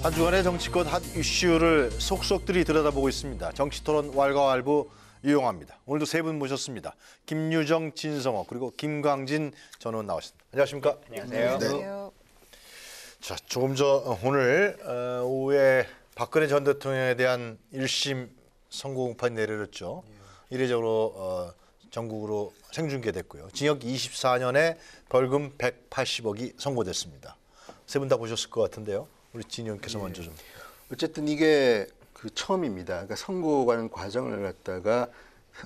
한 주간의 정치권 핫 이슈를 속속들이 들여다보고 있습니다. 정치토론 왈가왈부 유용합니다. 오늘도 세 분 모셨습니다. 김유정, 진성호 그리고 김광진 전 의원 나오셨습니다. 안녕하십니까? 안녕하세요. 네. 자, 조금 전 오늘 오후에 박근혜 전 대통령에 대한 1심 선고 공판이 내려졌죠. 이례적으로 전국으로 생중계됐고요. 징역 24년에 벌금 180억이 선고됐습니다. 세 분 다 보셨을 것 같은데요. 우리 진 의원께서 먼저 좀. 어쨌든 이게 그 처음입니다. 그러니까 선고하는 과정을 갖다가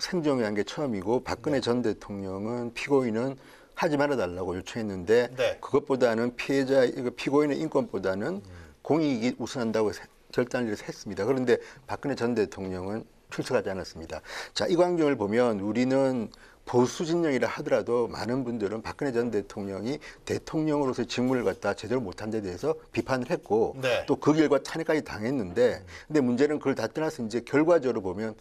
생중계한 게 처음이고 박근혜 전 대통령은 피고인은 하지 말아달라고 요청했는데 그것보다는 피고인의 인권보다는 공익이 우선한다고 결단을 했습니다. 그런데 박근혜 전 대통령은 출석하지 않았습니다. 자, 이 광경을 보면 우리는 보수 진영이라 하더라도 많은 분들은 박근혜 전 대통령이 대통령으로서의 직무를 갖다 제대로 못한 데 대해서 비판을 했고 또 그 결과 탄핵까지 당했는데 근데 문제는 그걸 다 떠나서 이제 결과적으로 보면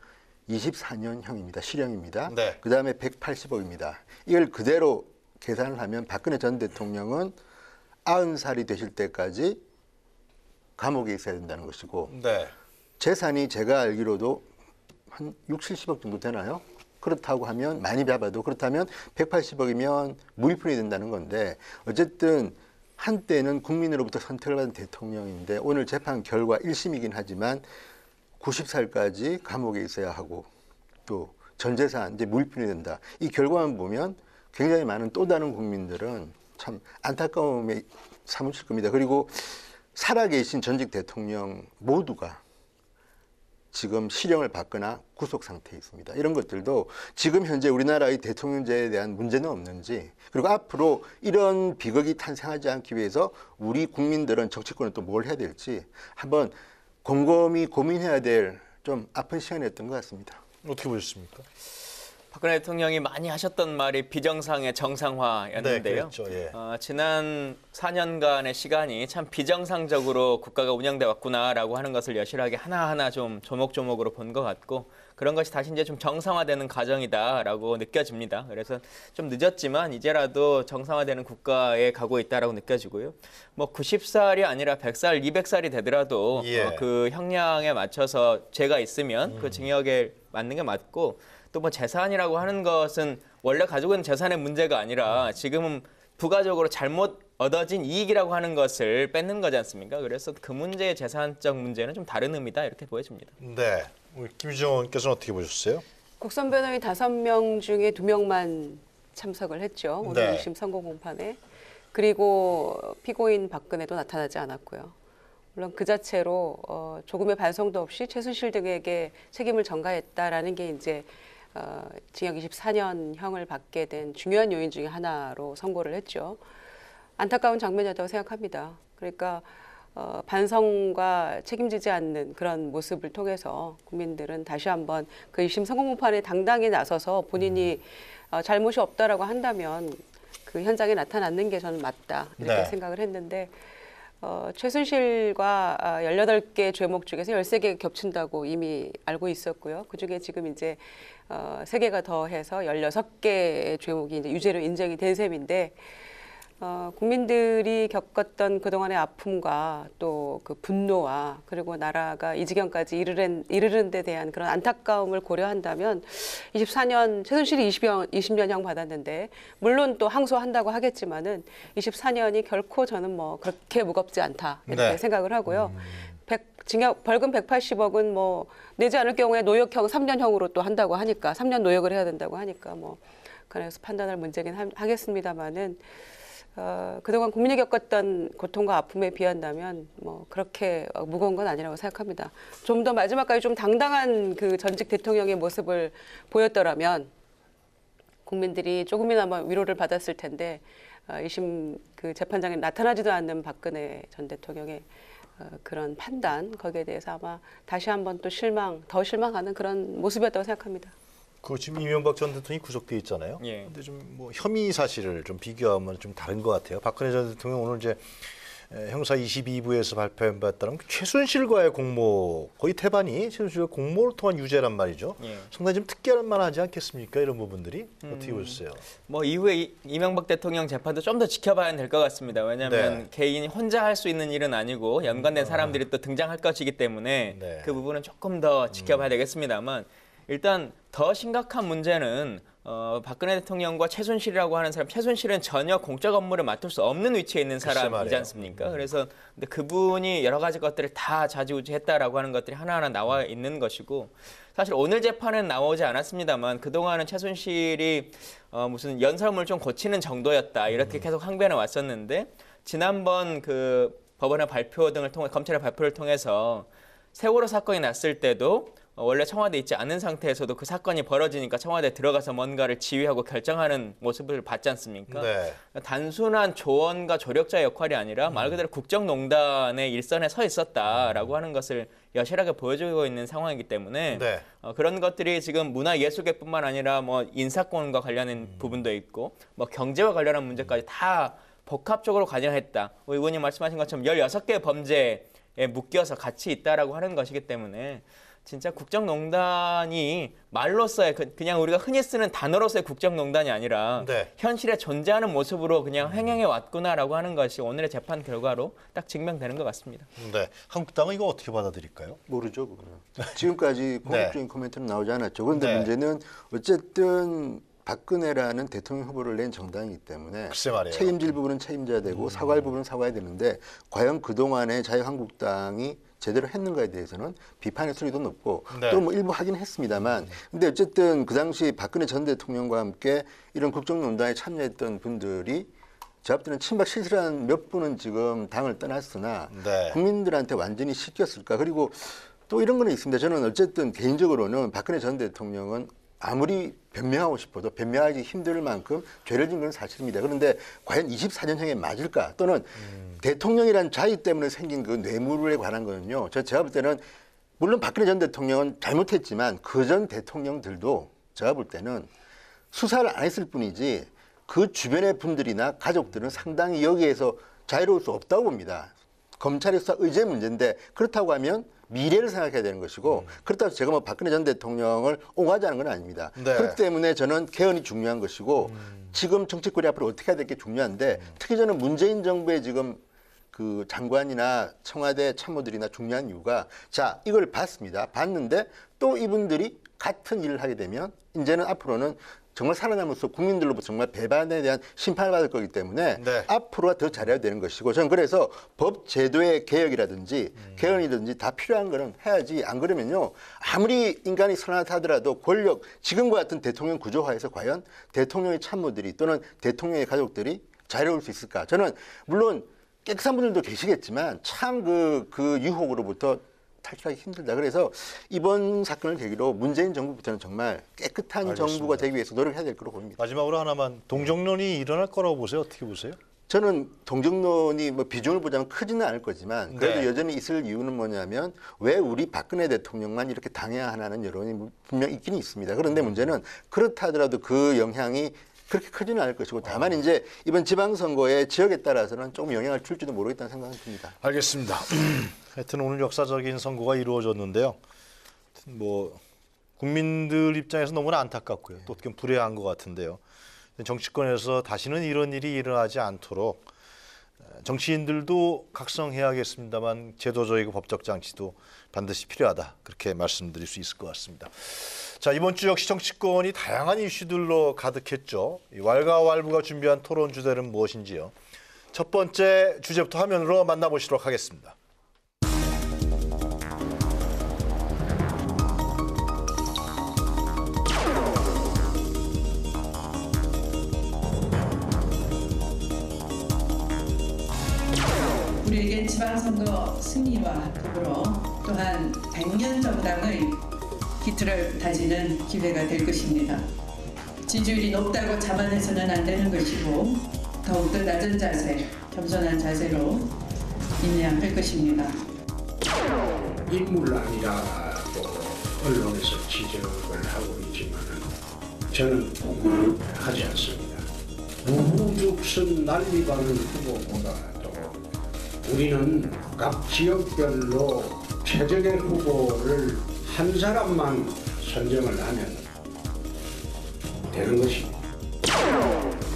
24년형입니다. 실형입니다. 그다음에 180억입니다. 이걸 그대로 계산을 하면 박근혜 전 대통령은 90살이 되실 때까지 감옥에 있어야 된다는 것이고 재산이 제가 알기로도 한 6, 70억 정도 되나요? 그렇다고 하면 많이 잡아도 그렇다면 180억이면 무일푼이 된다는 건데 어쨌든 한때는 국민으로부터 선택을 받은 대통령인데 오늘 재판 결과 1심이긴 하지만 90살까지 감옥에 있어야 하고 또 전 재산 이제 무일푼이 된다. 이 결과만 보면 굉장히 많은 또 다른 국민들은 참 안타까움에 사무칠 겁니다. 그리고 살아계신 전직 대통령 모두가 지금 실형을 받거나 구속 상태에 있습니다. 이런 것들도 지금 현재 우리나라의 대통령제에 대한 문제는 없는지 그리고 앞으로 이런 비극이 탄생하지 않기 위해서 우리 국민들은 정치권은 또 뭘 해야 될지 한번 곰곰이 고민해야 될 좀 아픈 시간이었던 것 같습니다. 어떻게 보셨습니까? 박근혜 대통령이 많이 하셨던 말이 비정상의 정상화였는데요. 그렇죠. 지난 4년간의 시간이 참 비정상적으로 국가가 운영돼 왔구나라고 하는 것을 여실하게 하나하나 좀 조목조목으로 본 것 같고 그런 것이 다시 이제 좀 정상화되는 과정이다라고 느껴집니다. 그래서 좀 늦었지만 이제라도 정상화되는 국가에 가고 있다라고 느껴지고요. 뭐 90살이 아니라 100살, 200살이 되더라도 그 형량에 맞춰서 죄가 있으면 그 징역에 맞는 게 맞고 또 뭐 재산이라고 하는 것은 원래 가지고 있는 재산의 문제가 아니라 지금은 부가적으로 잘못 얻어진 이익이라고 하는 것을 뺏는 거지 않습니까? 그래서 그 문제의 재산적 문제는 좀 다른 의미다 이렇게 보여집니다. 네, 우리 김유정 의원께서는 어떻게 보셨어요? 국선 변호인 5명 중에 2명만 참석을 했죠. 오늘 1심 선고 공판에. 그리고 피고인 박근혜도 나타나지 않았고요. 물론 그 자체로 조금의 반성도 없이 최순실 등에게 책임을 전가했다라는 게 이제 징역 24년형을 받게 된 중요한 요인 중에 하나로 선고를 했죠. 안타까운 장면이었다고 생각합니다. 그러니까 반성과 책임지지 않는 그런 모습을 통해서 국민들은 다시 한번 그 1심 선고공판에 당당히 나서서 본인이 잘못이 없다라고 한다면 그 현장에 나타나는 게 저는 맞다 이렇게 생각을 했는데 최순실과 18개 죄목 중에서 13개 겹친다고 이미 알고 있었고요. 그중에 지금 이제 3개가 더해서 16개의 죄목이 이제 유죄로 인정이 된 셈인데 국민들이 겪었던 그동안의 아픔과 또 그 분노와 그리고 나라가 이 지경까지 이르는 데 대한 그런 안타까움을 고려한다면 24년 최순실이 20년형 받았는데 물론 또 항소한다고 하겠지만은 24년이 결코 저는 뭐 그렇게 무겁지 않다 이렇게 생각을 하고요. 징역 벌금 180억은 뭐 내지 않을 경우에 노역형 3년형으로 또 한다고 하니까 3년 노역을 해야 된다고 하니까 뭐 그래서 판단할 문제긴 하겠습니다만은 그동안 국민이 겪었던 고통과 아픔에 비한다면 뭐 그렇게 무거운 건 아니라고 생각합니다. 좀 더 마지막까지 좀 당당한 그 전직 대통령의 모습을 보였더라면 국민들이 조금이나마 위로를 받았을 텐데 1심 그 재판장에 나타나지도 않는 박근혜 전 대통령의 그런 판단 거기에 대해서 아마 다시 한번 또 더 실망하는 그런 모습이었다고 생각합니다. 그 지금 이명박 전 대통령이 구속돼 있잖아요. 근데 좀 뭐 혐의 사실을 좀 비교하면 좀 다른 것 같아요. 박근혜 전 대통령 오늘 이제 형사 22부에서 발표한 바에 따르면 최순실과의 공모 거의 태반이 최순실과 공모를 통한 유죄란 말이죠. 예. 상당히 좀 특별한 만하지 않겠습니까? 이런 부분들이 어떻게 보세요? 뭐 이후에 이명박 대통령 재판도 좀 더 지켜봐야 될 것 같습니다. 왜냐하면 네. 개인이 혼자 할 수 있는 일은 아니고 연관된 사람들이 또 등장할 것이기 때문에 네. 그 부분은 조금 더 지켜봐야 되겠습니다만 일단 더 심각한 문제는 박근혜 대통령과 최순실이라고 하는 사람, 최순실은 전혀 공적 업무를 맡을 수 없는 위치에 있는 사람이지 말이에요. 않습니까? 그래서 근데 그분이 여러 가지 것들을 다 좌지우지했다라고 하는 것들이 하나하나 나와 있는 것이고 사실 오늘 재판은 나오지 않았습니다만 그동안은 최순실이 무슨 연설문을 좀 고치는 정도였다 이렇게 계속 항변해 왔었는데 지난번 그 법원의 발표 등을 통해 검찰의 발표를 통해서 세월호 사건이 났을 때도 원래 청와대에 있지 않은 상태에서도 그 사건이 벌어지니까 청와대에 들어가서 뭔가를 지휘하고 결정하는 모습을 봤지 않습니까? 네. 단순한 조언과 조력자의 역할이 아니라 말 그대로 국정농단의 일선에 서 있었다라고 하는 것을 여실하게 보여주고 있는 상황이기 때문에 네. 그런 것들이 지금 문화예술계뿐만 아니라 뭐 인사권과 관련된 부분도 있고 뭐 경제와 관련한 문제까지 다 복합적으로 관여했다. 의원님 말씀하신 것처럼 16개의 범죄에 묶여서 같이 있다라고 하는 것이기 때문에 진짜 국정농단이 말로서의 그냥 우리가 흔히 쓰는 단어로서의 국정농단이 아니라 네. 현실에 존재하는 모습으로 그냥 횡행해 왔구나라고 하는 것이 오늘의 재판 결과로 딱 증명되는 것 같습니다. 네. 한국당은 이거 어떻게 받아들일까요? 모르죠, 그거는. 지금까지 공식적인 코멘트는 나오지 않았죠. 그런데 네. 문제는 어쨌든 박근혜라는 대통령 후보를 낸 정당이기 때문에 글쎄 말이에요. 책임질 부분은 책임져야 되고 사과할 부분은 사과해야 되는데 과연 그동안에 자유한국당이 제대로 했는가에 대해서는 비판의 소리도 높고 네. 또 뭐 일부 하긴 했습니다만 근데 어쨌든 그 당시 박근혜 전 대통령과 함께 이런 국정농단에 참여했던 분들이 제가 볼 때는 친박 실실한 몇 분은 지금 당을 떠났으나 네. 국민들한테 완전히 씻겼을까. 그리고 또 이런 거는 있습니다. 저는 어쨌든 개인적으로는 박근혜 전 대통령은 아무리 변명하고 싶어도 변명하기 힘들 만큼 죄를 진 건 사실입니다. 그런데 과연 24년형에 맞을까? 또는 대통령이란 자유 때문에 생긴 그 뇌물에 관한 거는요. 제가 볼 때는 물론 박근혜 전 대통령은 잘못했지만 그 전 대통령들도 제가 볼 때는 수사를 안 했을 뿐이지 그 주변의 분들이나 가족들은 상당히 여기에서 자유로울 수 없다고 봅니다. 검찰의 수사 의제 문제인데 그렇다고 하면 미래를 생각해야 되는 것이고 그렇다고 제가 뭐 박근혜 전 대통령을 옹호하자는 건 아닙니다. 네. 그렇기 때문에 저는 개헌이 중요한 것이고 지금 정치권이 앞으로 어떻게 해야 될 게 중요한데 특히 저는 문재인 정부의 지금 그 장관이나 청와대 참모들이나 중요한 이유가 자 이걸 봤습니다. 봤는데 또 이분들이 같은 일을 하게 되면 이제는 앞으로는 정말 살아남으면서 국민들로부터 정말 배반에 대한 심판을 받을 거기 때문에 네. 앞으로 더 잘해야 되는 것이고 저는 그래서 법 제도의 개혁이라든지 개헌이든지 다 필요한 거는 해야지 안 그러면요 아무리 인간이 선하다 하더라도 권력 지금과 같은 대통령 구조화에서 과연 대통령의 참모들이 또는 대통령의 가족들이 자유로울 수 있을까. 저는 물론 깨끗한 분들도 계시겠지만 참 그 유혹으로부터 탈출하기 힘들다. 그래서 이번 사건을 계기로 문재인 정부부터는 정말 깨끗한 알겠습니다. 정부가 되기 위해서 노력해야 될 거로 보입니다. 마지막으로 하나만 동정론이 일어날 거라고 보세요. 어떻게 보세요? 저는 동정론이 뭐 비중을 보자면 크지는 않을 거지만 그래도 네. 여전히 있을 이유는 뭐냐면 왜 우리 박근혜 대통령만 이렇게 당해야 하나는 여론이 분명 있긴 있습니다. 그런데 문제는 그렇다 하더라도 그 영향이 그렇게 크지는 않을 것이고 다만 이제 이번 지방선거의 지역에 따라서는 조금 영향을 줄지도 모르겠다는 생각이 듭니다. 알겠습니다. 하여튼 오늘 역사적인 선거가 이루어졌는데요. 뭐 국민들 입장에서 너무나 안타깝고요. 또 어떻게 보면 불행한 것 같은데요. 정치권에서 다시는 이런 일이 일어나지 않도록 정치인들도 각성해야겠습니다만 제도적이고 법적 장치도 반드시 필요하다. 그렇게 말씀드릴 수 있을 것 같습니다. 자, 이번 주 역시 정치권이 다양한 이슈들로 가득했죠. 이 왈가왈부가 준비한 토론 주제는 무엇인지요. 첫 번째 주제부터 화면으로 만나보시도록 하겠습니다. 우리에겐 지방선거 승리와 더불어 또한 100년 정당의 기틀을 다지는 기회가 될 것입니다. 지지율이 높다고 자만해서는 안 되는 것이고 더욱더 낮은 자세, 겸손한 자세로 임해야 할 것입니다. 인물란이라고 언론에서 지적을 하고 있지만 저는 공감하지 않습니다. 우후죽순 난리가는 후보보다 더 우리는 각 지역별로 최적의 후보를 한 사람만 선정을 하면 되는 것입니다.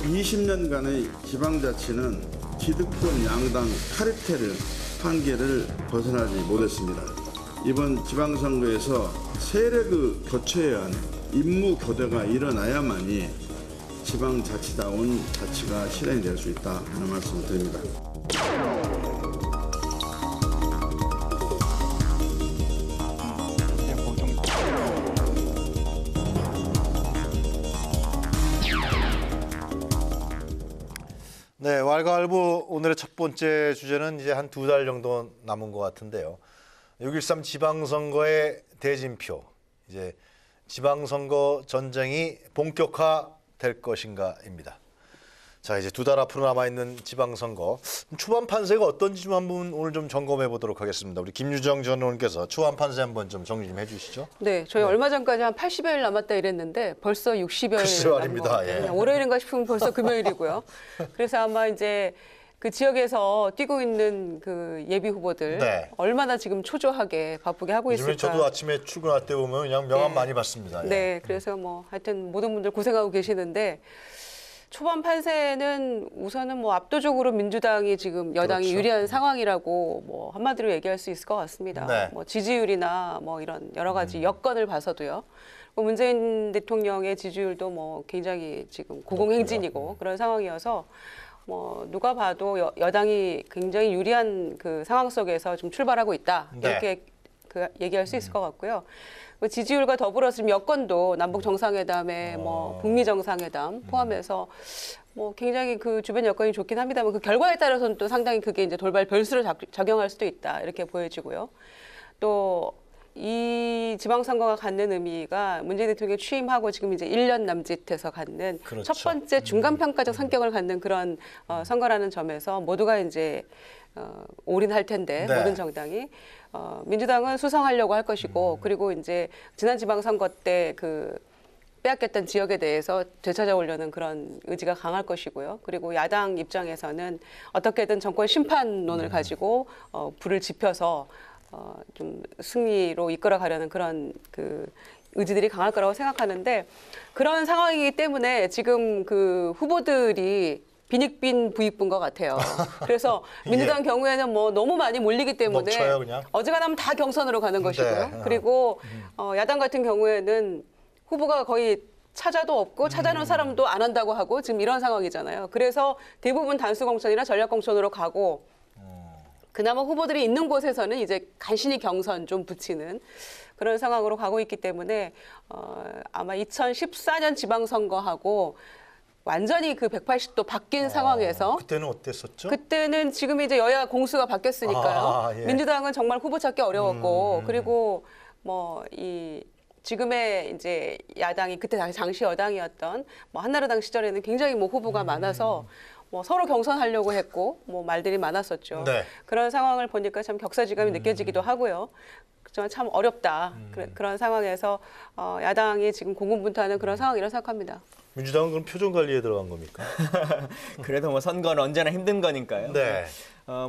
20년간의 지방자치는 기득권 양당 카르텔 한계를 벗어나지 못했습니다. 이번 지방선거에서 세력의 교체에 의한 임무 교대가 일어나야만이 지방자치다운 자치가 실현이 될 수 있다 하는 말씀을 드립니다. 네, 왈가왈부 오늘의 첫 번째 주제는 이제 한 2달 정도 남은 것 같은데요. 6.13 지방선거의 대진표, 이제 지방선거 전쟁이 본격화될 것인가입니다. 자, 이제 2달 앞으로 남아있는 지방선거 초반 판세가 어떤지 좀 한번 오늘 좀 점검해 보도록 하겠습니다. 우리 김유정 전 의원께서 초반 판세 한번 좀 정리 좀 해주시죠. 네, 저희 얼마 전까지 한 80여일 남았다 이랬는데 벌써 60여일 글쎄 말입니다. 예. 월요일인가 싶으면 벌써 금요일이고요. 그래서 아마 이제 그 지역에서 뛰고 있는 그 예비 후보들 네. 얼마나 지금 초조하게 바쁘게 하고 요즘에 있을까. 저도 아침에 출근할 때 보면 그냥 명함 네. 많이 받습니다. 예. 네, 그래서 뭐 하여튼 모든 분들 고생하고 계시는데 초반 판세는 우선은 뭐 압도적으로 민주당이 지금 여당이 그렇죠. 유리한 상황이라고 뭐 한마디로 얘기할 수 있을 것 같습니다. 네. 뭐 지지율이나 뭐 이런 여러 가지 여건을 봐서도요. 뭐 문재인 대통령의 지지율도 뭐 굉장히 지금 고공행진이고 그런 상황이어서 뭐 누가 봐도 여당이 굉장히 유리한 그 상황 속에서 좀 출발하고 있다 네. 이렇게 그 얘기할 수 있을 것 같고요. 지지율과 더불어서 지금 여건도 남북 정상회담에 뭐 북미 정상회담 포함해서 뭐 굉장히 그 주변 여건이 좋긴 합니다만 그 결과에 따라서는 또 상당히 그게 이제 돌발 변수로 작용할 수도 있다 이렇게 보여지고요. 또 이 지방선거가 갖는 의미가 문재인 대통령이 취임하고 지금 이제 1년 남짓해서 갖는 그렇죠. 첫 번째 중간평가적 성격을 갖는 그런 선거라는 점에서 모두가 이제 올인할 텐데 네. 모든 정당이 민주당은 수성하려고 할 것이고 그리고 이제 지난 지방선거 때 그 빼앗겼던 지역에 대해서 되찾아오려는 그런 의지가 강할 것이고요. 그리고 야당 입장에서는 어떻게든 정권 심판론을 가지고 불을 지펴서 좀 승리로 이끌어가려는 그런 그 의지들이 강할 거라고 생각하는데 그런 상황이기 때문에 지금 그 후보들이 빈익빈 부익부인 것 같아요. 그래서 민주당 경우에는 뭐 너무 많이 몰리기 때문에 넘쳐요, 그냥. 어지간하면 다 경선으로 가는 것이고요. 네. 그리고 야당 같은 경우에는 후보가 거의 찾아도 없고 찾아놓은 사람도 안 한다고 하고 지금 이런 상황이잖아요. 그래서 대부분 단수공천이나 전략공천으로 가고 그나마 후보들이 있는 곳에서는 이제 간신히 경선 좀 붙이는 그런 상황으로 가고 있기 때문에 아마 2014년 지방선거하고 완전히 그 180도 바뀐 상황에서 그때는 어땠었죠? 그때는 지금 이제 여야 공수가 바뀌었으니까요. 예. 민주당은 정말 후보 찾기 어려웠고 그리고 뭐 이 지금의 이제 야당이 그때 당시 여당이었던 뭐 한나라당 시절에는 굉장히 뭐 후보가 많아서 뭐 서로 경선하려고 했고 뭐 말들이 많았었죠. 네. 그런 상황을 보니까 참 격사지감이 느껴지기도 하고요. 그렇지만 참 어렵다. 그런 상황에서 야당이 지금 공군분투하는 그런 상황이라고 생각합니다. 민주당은 그럼 표정 관리에 들어간 겁니까? 그래도 뭐 선거는 언제나 힘든 거니까요. 네.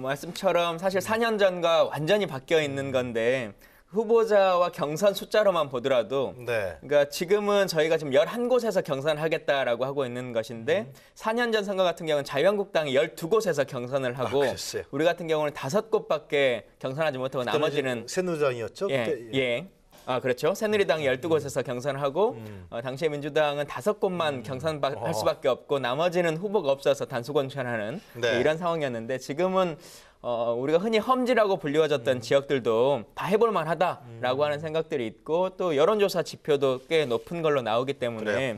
말씀처럼 사실 4년 전과 완전히 바뀌어 있는 건데 후보자와 경선 숫자로만 보더라도 네. 그러니까 지금은 저희가 지금 11곳에서 경선을 하겠다라고 하고 있는 것인데 4년 전 선거 같은 경우는 자유한국당이 12곳에서 경선을 하고 글쎄요. 우리 같은 경우는 5곳밖에 경선하지 못하고 나머지는 새누리당이었죠? 그때? 예. 아, 그렇죠. 새누리당이 12곳에서 경선을 하고 당시에 민주당은 5곳만 경선할 수밖에 없고 나머지는 후보가 없어서 단수공천하는 네. 이런 상황이었는데 지금은 우리가 흔히 험지라고 불리워졌던 지역들도 다 해볼 만하다라고 하는 생각들이 있고 또 여론조사 지표도 꽤 높은 걸로 나오기 때문에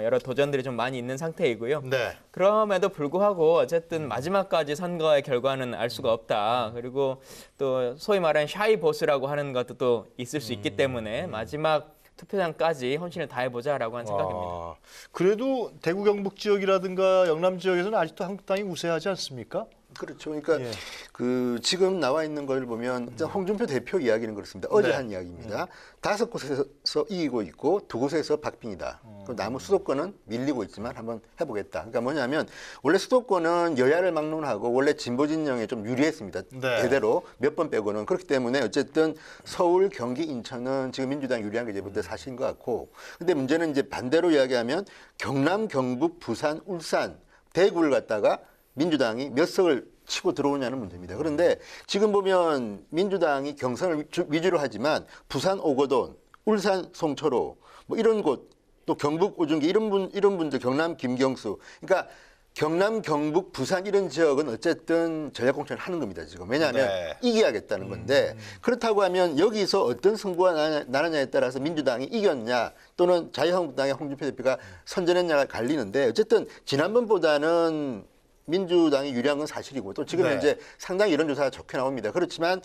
여러 도전들이 좀 많이 있는 상태이고요. 네. 그럼에도 불구하고 어쨌든 마지막까지 선거의 결과는 알 수가 없다. 그리고 또 소위 말하는 샤이 보스라고 하는 것도 또 있을 수 있기 때문에 마지막 투표장까지 헌신을 다해보자라고 하는 생각입니다. 그래도 대구 경북 지역이라든가 영남 지역에서는 아직도 한국당이 우세하지 않습니까? 그렇죠. 그러니까 예. 그 지금 나와 있는 걸 보면 일단 홍준표 대표 이야기는 그렇습니다. 어제 네. 한 이야기입니다. 5곳에서 이기고 있고 2곳에서 박빙이다. 그럼 남은 수도권은 밀리고 있지만 한번 해보겠다. 그러니까 뭐냐면 원래 수도권은 여야를 막론하고 원래 진보 진영에 좀 유리했습니다. 네. 대대로 몇 번 빼고는. 그렇기 때문에 어쨌든 서울, 경기, 인천은 지금 민주당 유리한 게 이제부터 사실인 것 같고. 근데 문제는 이제 반대로 이야기하면 경남, 경북, 부산, 울산, 대구를 갖다가 민주당이 몇 석을 치고 들어오냐는 문제입니다. 그런데 지금 보면 민주당이 경선을 위주로 하지만 부산 오거돈, 울산 송철호 뭐 이런 곳, 또 경북 오준기 이런 분들, 경남 김경수, 그러니까 경남, 경북, 부산 이런 지역은 어쨌든 전략공천을 하는 겁니다. 지금 왜냐하면 네. 이겨야겠다는 건데 그렇다고 하면 여기서 어떤 승부가 나느냐에 따라서 민주당이 이겼냐 또는 자유한국당의 홍준표 대표가 선전했냐가 갈리는데 어쨌든 지난번보다는 민주당이 유리한 건 사실이고 또 지금 네. 현재 상당히 이런 조사가 좋게 나옵니다. 그렇지만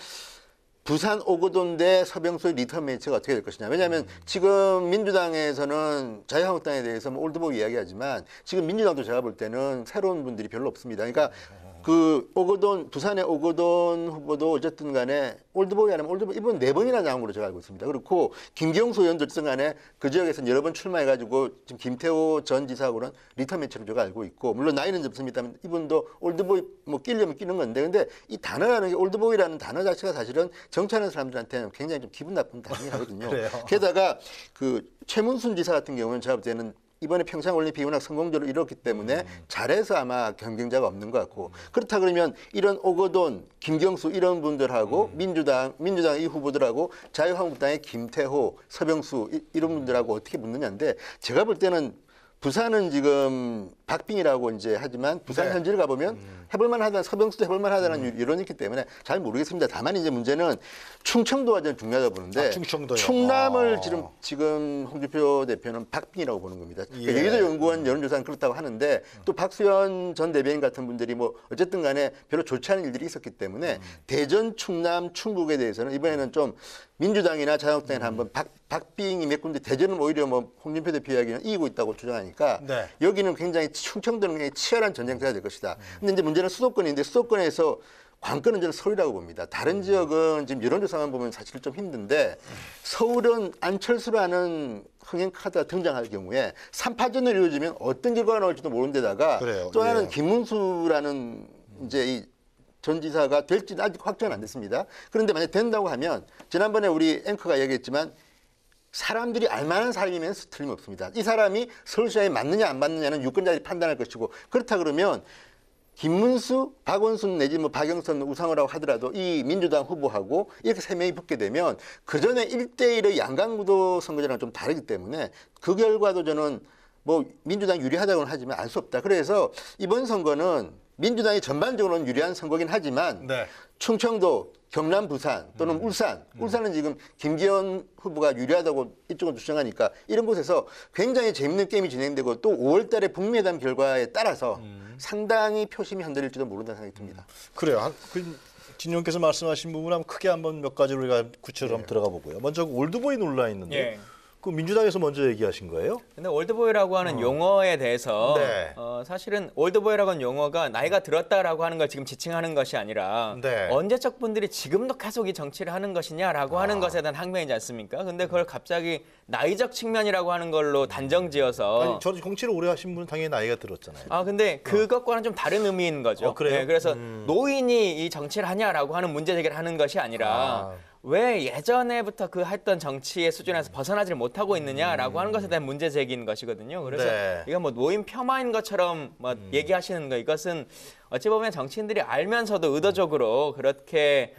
부산 오거돈 대 서병수의 리턴 매치가 어떻게 될 것이냐. 왜냐하면 지금 민주당에서는 자유한국당에 대해서 뭐 올드보이 이야기하지만 지금 민주당도 제가 볼 때는 새로운 분들이 별로 없습니다. 그러니까 그 오거돈, 부산의 오거돈 후보도 어쨌든 간에 올드보이 아니면 올드보이 이번 4번이나 나온 걸로 제가 알고 있습니다. 그렇고 김경수 의원도 어쨌든 간에 그 지역에서는 여러 번 출마해가지고 지금 김태호 전 지사하고는 리턴 매치로 제가 알고 있고 물론 나이는 접습니다만 이분도 올드보이 뭐 끼려면 끼는 건데 근데 이 단어라는 게 올드보이라는 단어 자체가 사실은 정치하는 사람들한테는 굉장히 좀 기분 나쁜 단어거든요. 게다가 그 최문순 지사 같은 경우는 제가 볼 때는 이번에 평창올림픽이 워낙 성공적으로 이뤘기 때문에 잘해서 아마 경쟁자가 없는 것 같고 그렇다 그러면 이런 오거돈, 김경수 이런 분들하고 민주당 이 후보들하고 자유한국당의 김태호, 서병수 이런 분들하고 어떻게 붙느냐인데 제가 볼 때는 부산은 지금 박빙이라고 이제 하지만 부산 네. 현지를 가보면 해볼만 하다는 서병수도 해볼만 하다는 여론이 있기 때문에 잘 모르겠습니다. 다만 이제 문제는 충청도가 저는 중요하다고 보는데 충청도요. 충남을 지금 홍준표 대표는 박빙이라고 보는 겁니다. 그러니까 예. 여의도 연구원 여론조사는 그렇다고 하는데 또 박수현 전 대변인 같은 분들이 뭐 어쨌든 간에 별로 좋지 않은 일들이 있었기 때문에 대전, 충남, 충북에 대해서는 이번에는 좀 민주당이나 자유한국당이나 한번 박빙이 몇 군데 대전은 오히려 뭐 홍준표 대표 이야기는 이기고 있다고 주장하니까 네. 여기는 굉장히 충청도는 굉장히 치열한 전쟁터가 될 것이다. 근데 이제 문제는 수도권인데 수도권에서 관건은 저는 서울이라고 봅니다. 다른 지역은 지금 여론조사만 보면 사실 좀 힘든데 서울은 안철수라는 흥행 카드가 등장할 경우에 3파전을 이루어지면 어떤 결과가 나올지도 모르는 데다가 그래요. 또 하나는 예. 김문수라는 이제 이 전 지사가 될지는 아직 확정은 안 됐습니다. 그런데 만약 된다고 하면 지난번에 우리 앵커가 얘기했지만 사람들이 알만한 사람이면 틀림없습니다. 이 사람이 서울시장에 맞느냐 안 맞느냐는 유권자들이 판단할 것이고 그렇다 그러면 김문수, 박원순 내지 뭐 박영선, 우상호라고 하더라도 이 민주당 후보하고 이렇게 3명이 붙게 되면 그전에 1대1의 양강구도 선거제랑 좀 다르기 때문에 그 결과도 저는 뭐 민주당 유리하다고는 하지만 알 수 없다. 그래서 이번 선거는 민주당이 전반적으로는 유리한 선거긴 하지만 네. 충청도, 경남, 부산 또는 울산, 울산은 지금 김기현 후보가 유리하다고 이쪽은 주장하니까 이런 곳에서 굉장히 재밌는 게임이 진행되고 또 5월 달에 북미 회담 결과에 따라서 상당히 표심이 흔들릴지도 모른다는 생각이 듭니다. 그래요. 진용께서 말씀하신 부분 한번 크게 한번 몇 가지를 우리가 구체로 한번 들어가 보고요. 먼저 올드보이 논란이 있는데 예. 그 민주당에서 먼저 얘기하신 거예요? 근데 올드보이라고 하는 용어에 대해서 네. 사실은 올드보이라고 하는 용어가 나이가 들었다라고 하는 걸 지금 지칭하는 것이 아니라 네. 언제적 분들이 지금도 계속 이 정치를 하는 것이냐라고 하는 것에 대한 항변이지 않습니까? 근데 그걸 갑자기 나이적 측면이라고 하는 걸로 단정지어서 아니, 저는 정치를 오래 하신 분은 당연히 나이가 들었잖아요. 근데 그것과는 좀 다른 의미인 거죠. 그래요? 네, 그래서 노인이 이 정치를 하냐라고 하는 문제 제기를 하는 것이 아니라 왜 예전에부터 그 했던 정치의 수준에서 벗어나지를 못하고 있느냐라고 하는 것에 대한 문제 제기인 것이거든요. 그래서 네. 이건 뭐 노인 폄하인 것처럼 뭐 얘기하시는 거 이것은 어찌 보면 정치인들이 알면서도 의도적으로 그렇게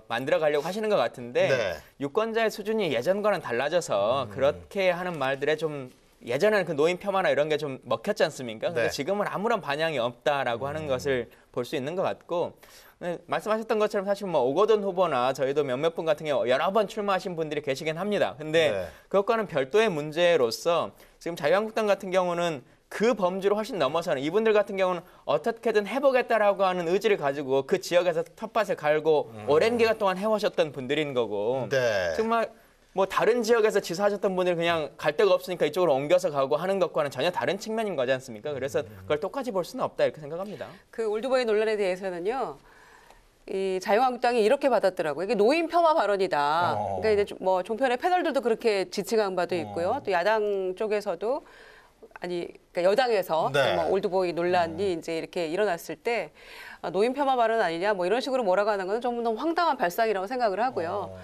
만들어 가려고 하시는 것 같은데 네. 유권자의 수준이 예전과는 달라져서 그렇게 하는 말들에 좀 예전에는 그 노인 폄하나 이런 게 좀 먹혔지 않습니까? 근데 네. 지금은 아무런 반향이 없다라고 하는 것을 볼 수 있는 것 같고 네, 말씀하셨던 것처럼 사실 뭐 오거돈 후보나 저희도 몇몇 분 같은 경우 여러 번 출마하신 분들이 계시긴 합니다. 근데 네. 그것과는 별도의 문제로서 지금 자유한국당 같은 경우는 그 범주를 훨씬 넘어서는 이분들 같은 경우는 어떻게든 해보겠다라고 하는 의지를 가지고 그 지역에서 텃밭을 갈고 오랜 기간 동안 해오셨던 분들인 거고 네. 정말 뭐 다른 지역에서 지사하셨던 분들 그냥 갈 데가 없으니까 이쪽으로 옮겨서 가고 하는 것과는 전혀 다른 측면인 거지 않습니까? 그래서 그걸 똑같이 볼 수는 없다 이렇게 생각합니다. 그 올드보이 논란에 대해서는요. 이 자유한국당이 이렇게 받았더라고요. 이게 노인 폄하 발언이다. 그러니까 이제 뭐 종편의 패널들도 그렇게 지칭한 바도 있고요. 또 야당 쪽에서도 그러니까 여당에서 네. 뭐 올드보이 논란이 이제 이렇게 일어났을 때 노인 폄하 발언 아니냐 뭐 이런 식으로 몰아가는 건 좀 너무 황당한 발상이라고 생각을 하고요.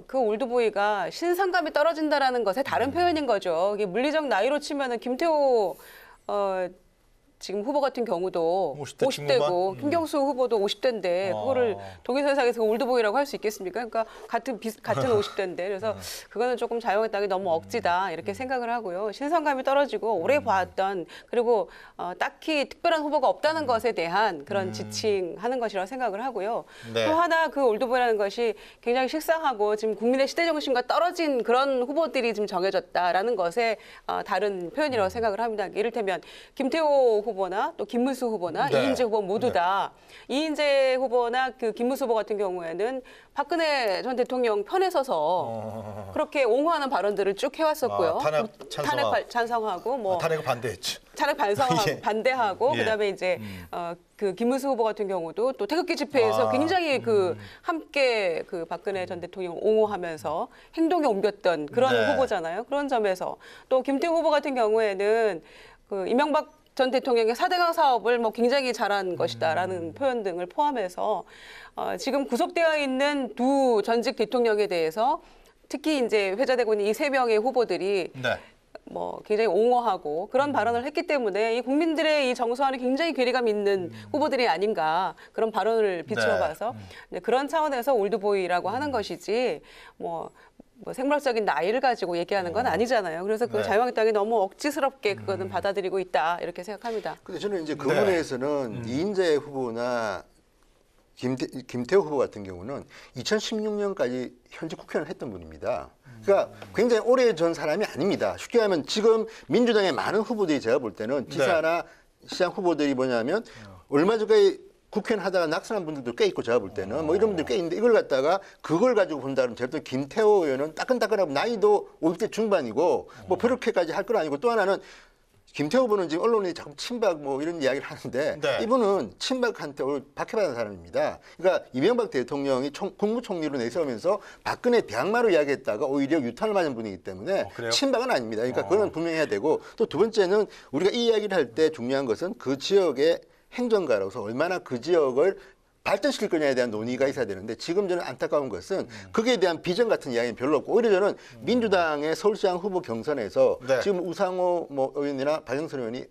그 올드보이가 신상감이 떨어진다라는 것의 다른 표현인 거죠. 이게 물리적 나이로 치면은 김태호 지금 후보 같은 경우도 50대 50대고 김경수 후보도 50대인데 그거를 동일선상에서 올드보이라고 할 수 있겠습니까? 그러니까 같은 50대인데 그래서 그거는 조금 자유한국당이 너무 억지다 이렇게 생각을 하고요. 신선감이 떨어지고 오래 봐왔던 그리고 딱히 특별한 후보가 없다는 것에 대한 그런 지칭하는 것이라고 생각을 하고요. 네. 또 하나 그 올드보이라는 것이 굉장히 식상하고 지금 국민의 시대 정신과 떨어진 그런 후보들이 지금 정해졌다라는 것에 다른 표현이라고 생각을 합니다. 이를테면 김태호 후보나 또 김문수 후보나 네. 이인재 후보 모두 다 이인재 후보나 그 김문수 후보 같은 경우에는 박근혜 전 대통령 편에 서서 그렇게 옹호하는 발언들을 쭉 해왔었고요. 탄핵 찬성하고 뭐 탄핵을 반대했지. 탄핵 예. 반대하고 예. 그다음에 이제 그 김문수 후보 같은 경우도 또 태극기 집회에서 굉장히 그 함께 그 박근혜 전 대통령 옹호하면서 행동에 옮겼던 그런 네. 후보잖아요. 그런 점에서 또 김태호 후보 같은 경우에는 그 이명박 전 대통령의 4대강 사업을 뭐 굉장히 잘한 것이다라는 표현 등을 포함해서 지금 구속되어 있는 두 전직 대통령에 대해서 특히 이제 회자되고 있는 이 3명의 후보들이 네. 뭐 굉장히 옹호하고 그런 발언을 했기 때문에 이 국민들의 이 정서와는 굉장히 괴리감 있는 후보들이 아닌가 그런 발언을 비추어봐서 그런 차원에서 올드보이라고 하는 것이지 뭐 생물학적인 나이를 가지고 얘기하는 건 아니잖아요. 그래서 그 네. 자유한국당이 너무 억지스럽게 그거는 받아들이고 있다 이렇게 생각합니다. 근데 저는 이제 그 부분에서는 이인재 후보나 김태호 후보 같은 경우는 2016년까지 현직 국회의원을 했던 분입니다. 그러니까 굉장히 오래전 사람이 아닙니다. 쉽게 하면 지금 민주당의 많은 후보들이 제가 볼 때는 지사나 시장 후보들이 뭐냐면 얼마 전까지 국회의원 하다가 낙선한 분들도 꽤 있고 제가 볼 때는 뭐 이런 분들 꽤 있는데 이걸 갖다가 그걸 가지고 본다면 제가 볼 때 김태호 의원은 따끈따끈하고 나이도 50대 중반이고 뭐 그렇게까지 할 건 아니고 또 하나는 김태호 후보는 지금 언론이 자꾸 친박 뭐 이런 이야기를 하는데 네. 이분은 친박한테 박해받은 사람입니다. 그러니까 이명박 대통령이 국무총리로 내세우면서 박근혜 대항마로 이야기했다가 오히려 유탄을 맞은 분이기 때문에 그래요? 친박은 아닙니다. 그러니까 그건 분명히 해야 되고 또 두 번째는 우리가 이 이야기를 할 때 중요한 것은 그 지역의 행정가로서 얼마나 그 지역을 발전시킬 거냐에 대한 논의가 있어야 되는데 지금 저는 안타까운 것은 거기에 대한 비전 같은 이야기는 별로 없고 오히려 저는 민주당의 서울시장 후보 경선에서 네. 지금 우상호 뭐 의원이나 박영선 의원이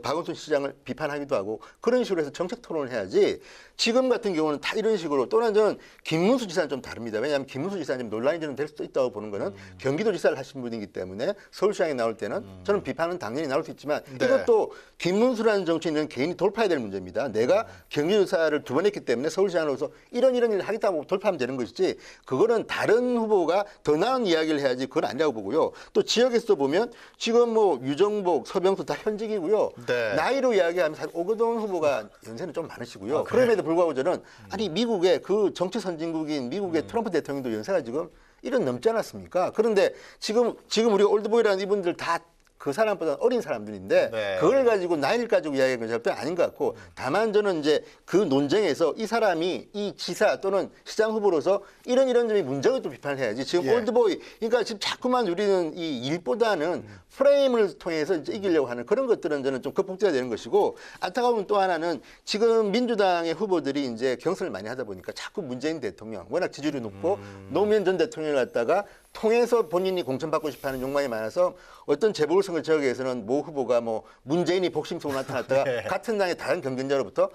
박원순 시장을 비판하기도 하고 그런 식으로 해서 정책 토론을 해야지 지금 같은 경우는 다 이런 식으로 또는 저는 김문수 지사는 좀 다릅니다. 왜냐하면 김문수 지사는 논란이 좀 될 수도 있다고 보는 거는 경기도지사를 하신 분이기 때문에 서울시장에 나올 때는 저는 비판은 당연히 나올 수 있지만 네. 이것도 김문수라는 정치인은 개인이 돌파해야 될 문제입니다. 내가 경기도지사를 2번 했기 때문에 서울시장으로서 이런 일을 하겠다고 돌파하면 되는 것이지 그거는 다른 후보가 더 나은 이야기를 해야지 그건 아니라고 보고요. 또 지역에서도 보면 지금 뭐 유정복, 서병수 다 현직이고요. 네. 나이로 이야기하면 사실 오거돈 후보가 연세는 좀 많으시고요. 그래요? 그럼에도 불구하고 저는 아니 미국의 그 정치 선진국인 미국의 트럼프 대통령도 연세가 지금 1은 넘지 않았습니까? 그런데 지금 우리가 올드보이라는 이분들 다 그 사람보다 어린 사람들인데 네. 그걸 가지고 나이를 가지고 이야기하는 건 절대 아닌 것 같고 다만 저는 이제 그 논쟁에서 이 사람이 이 지사 또는 시장 후보로서 이런 점이 문제가 또 비판을 해야지 지금 예. 올드보이 그러니까 지금 자꾸만 우리는 이 일보다는 프레임을 통해서 이제 이기려고 하는 그런 것들은 저는 좀 극복돼야 되는 것이고 안타까운 또 하나는 지금 민주당의 후보들이 이제 경선을 많이 하다 보니까 자꾸 문재인 대통령 워낙 지지율이 높고 노무현 전 대통령을 갖다가 통해서 본인이 공천받고 싶어하는 욕망이 많아서 어떤 재보궐선거 지역에서는 모 후보가 뭐 문재인이 복심성으로 나타났다가 네. 같은 당의 다른 경쟁자로부터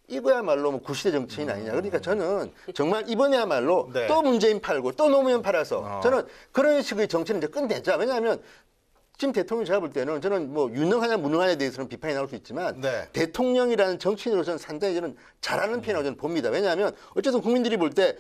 이거야말로 뭐 구시대 정치인 아니냐. 그러니까 저는 정말 이번에야말로 네. 또 문재인 팔고 또 노무현 팔아서 저는 그런 식의 정치는 이제 끝내자. 왜냐하면 지금 대통령 제가 볼 때는 저는 뭐 유능하냐 무능하냐에 대해서는 비판이 나올 수 있지만 네. 대통령이라는 정치인으로서는 상당히 저는 잘하는 편이라고 저는 봅니다. 왜냐하면 어쨌든 국민들이 볼 때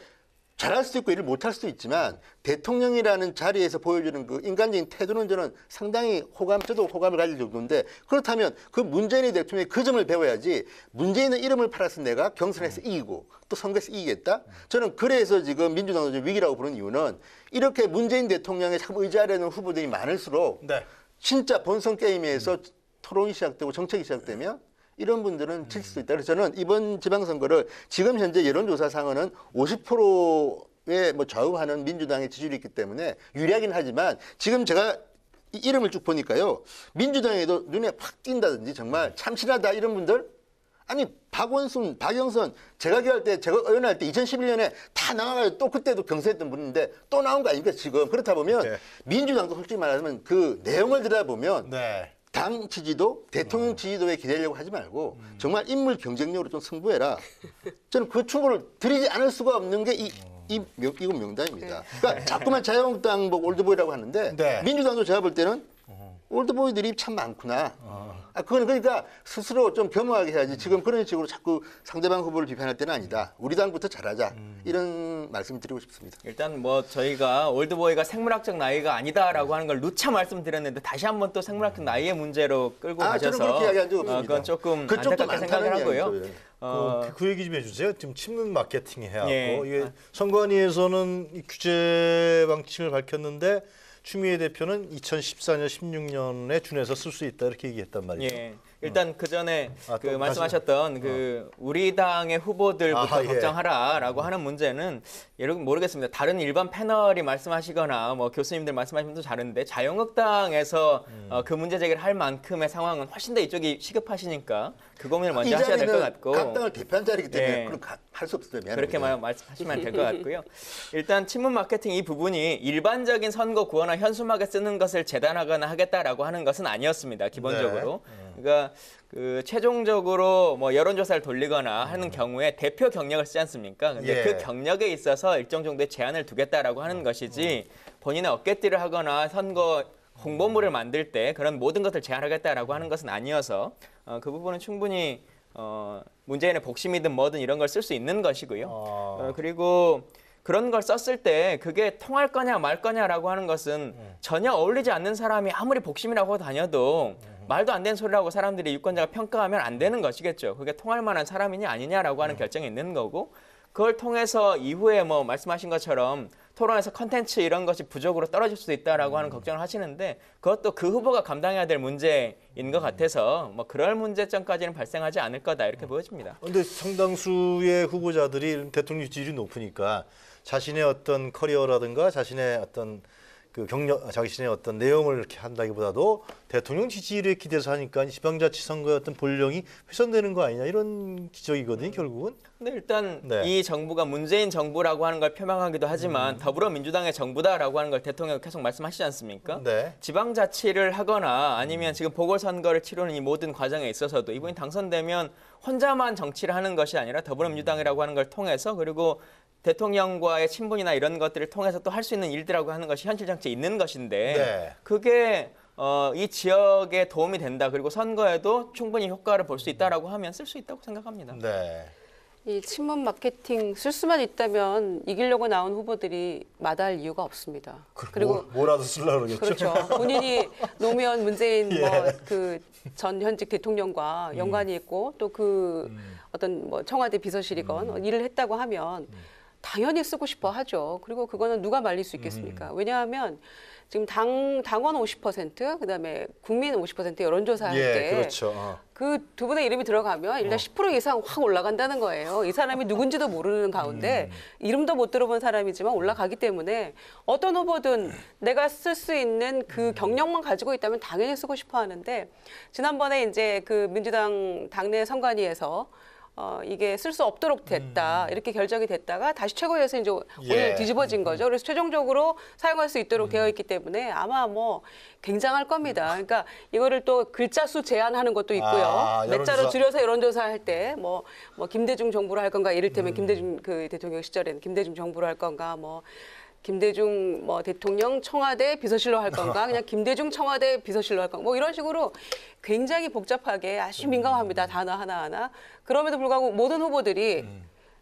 잘할 수도 있고 일을 못할 수도 있지만 대통령이라는 자리에서 보여주는 그 인간적인 태도는 저는 상당히 저도 호감을 가질 정도인데 그렇다면 그 문재인 대통령이 그 점을 배워야지 문재인의 이름을 팔아서 내가 경선에서 이기고 또 선거에서 이기겠다? 저는 그래서 지금 민주당도 좀 위기라고 부르는 이유는 이렇게 문재인 대통령에 참 의지하려는 후보들이 많을수록 네. 진짜 본선 게임에서 토론이 시작되고 정책이 시작되면 이런 분들은 질 수도 있다. 그래서 저는 이번 지방선거를 지금 현재 여론조사상으로는 50%에 뭐 좌우하는 민주당의 지지율이 있기 때문에 유리하긴 하지만 지금 제가 이 이름을 쭉 보니까요. 민주당에도 눈에 확 띈다든지 정말 참신하다 이런 분들 아니 박원순, 박영선 제가 의원할 때 2011년에 다 나와가지고 또 그때도 경선했던 분인데 또 나온 거 아닙니까 지금. 그렇다 보면 네. 민주당도 솔직히 말하면 그 내용을 들여다보면 네. 당 지지도, 대통령 지지도에 기대려고 하지 말고 정말 인물 경쟁력으로 좀 승부해라. 저는 그 충고를 드리지 않을 수가 없는 게 이건 명단입니다. 그러니까 자꾸만 자유한국당 보고 올드보이라고 하는데 네. 민주당도 제가 볼 때는 올드보이들이 참 많구나. 그건 그러니까 스스로 좀 겸허하게 해야지 지금 그런 식으로 자꾸 상대방 후보를 비판할 때는 아니다. 우리 당부터 잘하자. 이런 말씀 드리고 싶습니다. 일단 뭐 저희가 올드보이가 생물학적 나이가 아니다라고 하는 걸 누차 말씀드렸는데 다시 한번 또 생물학적 나이의 문제로 끌고 저는 가셔서 그렇게 이야기한 적 없습니다. 그건 조금 그쪽도 안타깝게 생각을 많다는 하고요. 이야기죠. 그 얘기 좀 해주세요. 지금 친문 마케팅 해갖고 예. 이게 선관위에서는 이 규제 방침을 밝혔는데 추미애 대표는 2014년, 16년에 준해서 쓸 수 있다 이렇게 얘기했단 말이죠. 예. 일단 그 전에 그 또 말씀하셨던 그 우리 당의 후보들부터 아하, 예. 걱정하라라고 하는 문제는 여러분 모르겠습니다. 다른 일반 패널이 말씀하시거나 뭐 교수님들 말씀하시면 또 다른데 자유한국당에서 그 문제 제기를 할 만큼의 상황은 훨씬 더 이쪽이 시급하시니까 그 고민을 먼저 하셔야 될 것 같고. 각 당을 대표한 자리이기 때문에 예. 그럼 할 수 없어요. 미안합니다. 그렇게 말씀하시면 될 것 같고요. 일단 친문 마케팅 이 부분이 일반적인 선거 구호나 현수막에 쓰는 것을 재단하거나 하겠다라고 하는 것은 아니었습니다. 기본적으로. 그러니까 그 최종적으로 뭐 여론조사를 돌리거나 하는 경우에 대표 경력을 쓰지 않습니까? 근데 예. 그 경력에 있어서 일정 정도의 제한을 두겠다라고 하는 것이지 본인의 어깨띠를 하거나 선거 홍보물을 만들 때 그런 모든 것을 제한하겠다라고 하는 것은 아니어서 그 부분은 충분히 문재인의 복심이든 뭐든 이런 걸 쓸 수 있는 것이고요. 그리고 그런 걸 썼을 때 그게 통할 거냐 말 거냐라고 하는 것은 전혀 어울리지 않는 사람이 아무리 복심이라고 다녀도 말도 안 되는 소리라고 사람들이 유권자가 평가하면 안 되는 것이겠죠. 그게 통할 만한 사람이냐 아니냐라고 하는 결정이 있는 거고 그걸 통해서 이후에 뭐 말씀하신 것처럼 토론에서 컨텐츠 이런 것이 부족으로 떨어질 수도 있다라고 하는 걱정을 하시는데 그것도 그 후보가 감당해야 될 문제인 것 같아서 뭐 그럴 문제점까지는 발생하지 않을 거다 이렇게 보여집니다. 그런데 상당수의 후보자들이 대통령 지지율이 높으니까 자신의 어떤 커리어라든가 자신의 어떤 그 경력, 자신의 어떤 내용을 이렇게 한다기보다도 대통령 지지율에 기대서 하니까 지방자치선거의 어떤 본령이 훼손되는 거 아니냐 이런 지적이거든요, 결국은. 근데 일단 네. 이 정부가 문재인 정부라고 하는 걸 표명하기도 하지만 더불어민주당의 정부다라고 하는 걸 대통령이 계속 말씀하시지 않습니까? 네. 지방자치를 하거나 아니면 지금 보궐선거를 치르는 이 모든 과정에 있어서도 이분이 당선되면 혼자만 정치를 하는 것이 아니라 더불어민주당이라고 하는 걸 통해서 그리고 대통령과의 친분이나 이런 것들을 통해서 또 할 수 있는 일들이라고 하는 것이 현실 정치에 있는 것인데 네. 그게 이 지역에 도움이 된다. 그리고 선거에도 충분히 효과를 볼 수 있다라고 하면 쓸 수 있다고 생각합니다. 네. 이 친문 마케팅 쓸 수만 있다면 이기려고 나온 후보들이 마다할 이유가 없습니다. 그리고 뭐라도 쓰려고 그러겠죠. 그렇죠. 본인이 노무현, 문재인 예. 뭐 그 전 현직 대통령과 연관이 있고 또 그 어떤 뭐 청와대 비서실이건 일을 했다고 하면 당연히 쓰고 싶어 하죠. 그리고 그거는 누가 말릴 수 있겠습니까? 왜냐하면 지금 당원 50%, 그다음에 국민 50% 여론조사 할 때 그렇죠. 그 두 분의 이름이 들어가면 일단 10% 이상 확 올라간다는 거예요. 이 사람이 누군지도 모르는 가운데 이름도 못 들어본 사람이지만 올라가기 때문에 어떤 후보든 내가 쓸 수 있는 그 경력만 가지고 있다면 당연히 쓰고 싶어 하는데 지난번에 이제 그 민주당 당내 선관위에서 이게 쓸 수 없도록 됐다 이렇게 결정이 됐다가 다시 최고위에서 이제 오늘 뒤집어진 거죠. 그래서 최종적으로 사용할 수 있도록 되어 있기 때문에 아마 뭐 굉장할 겁니다. 그러니까 이거를 또 글자 수 제한하는 것도 있고요. 몇 자로 줄여서 여론조사 할 때 뭐 김대중 정부로 할 건가 이를테면 김대중 그 대통령 시절에는 김대중 정부로 할 건가 뭐 김대중 뭐 대통령 청와대 비서실로 할 건가 그냥 김대중 청와대 비서실로 할 건가 뭐 이런 식으로 굉장히 복잡하게 아주 민감합니다. 단어 하나하나. 그럼에도 불구하고 모든 후보들이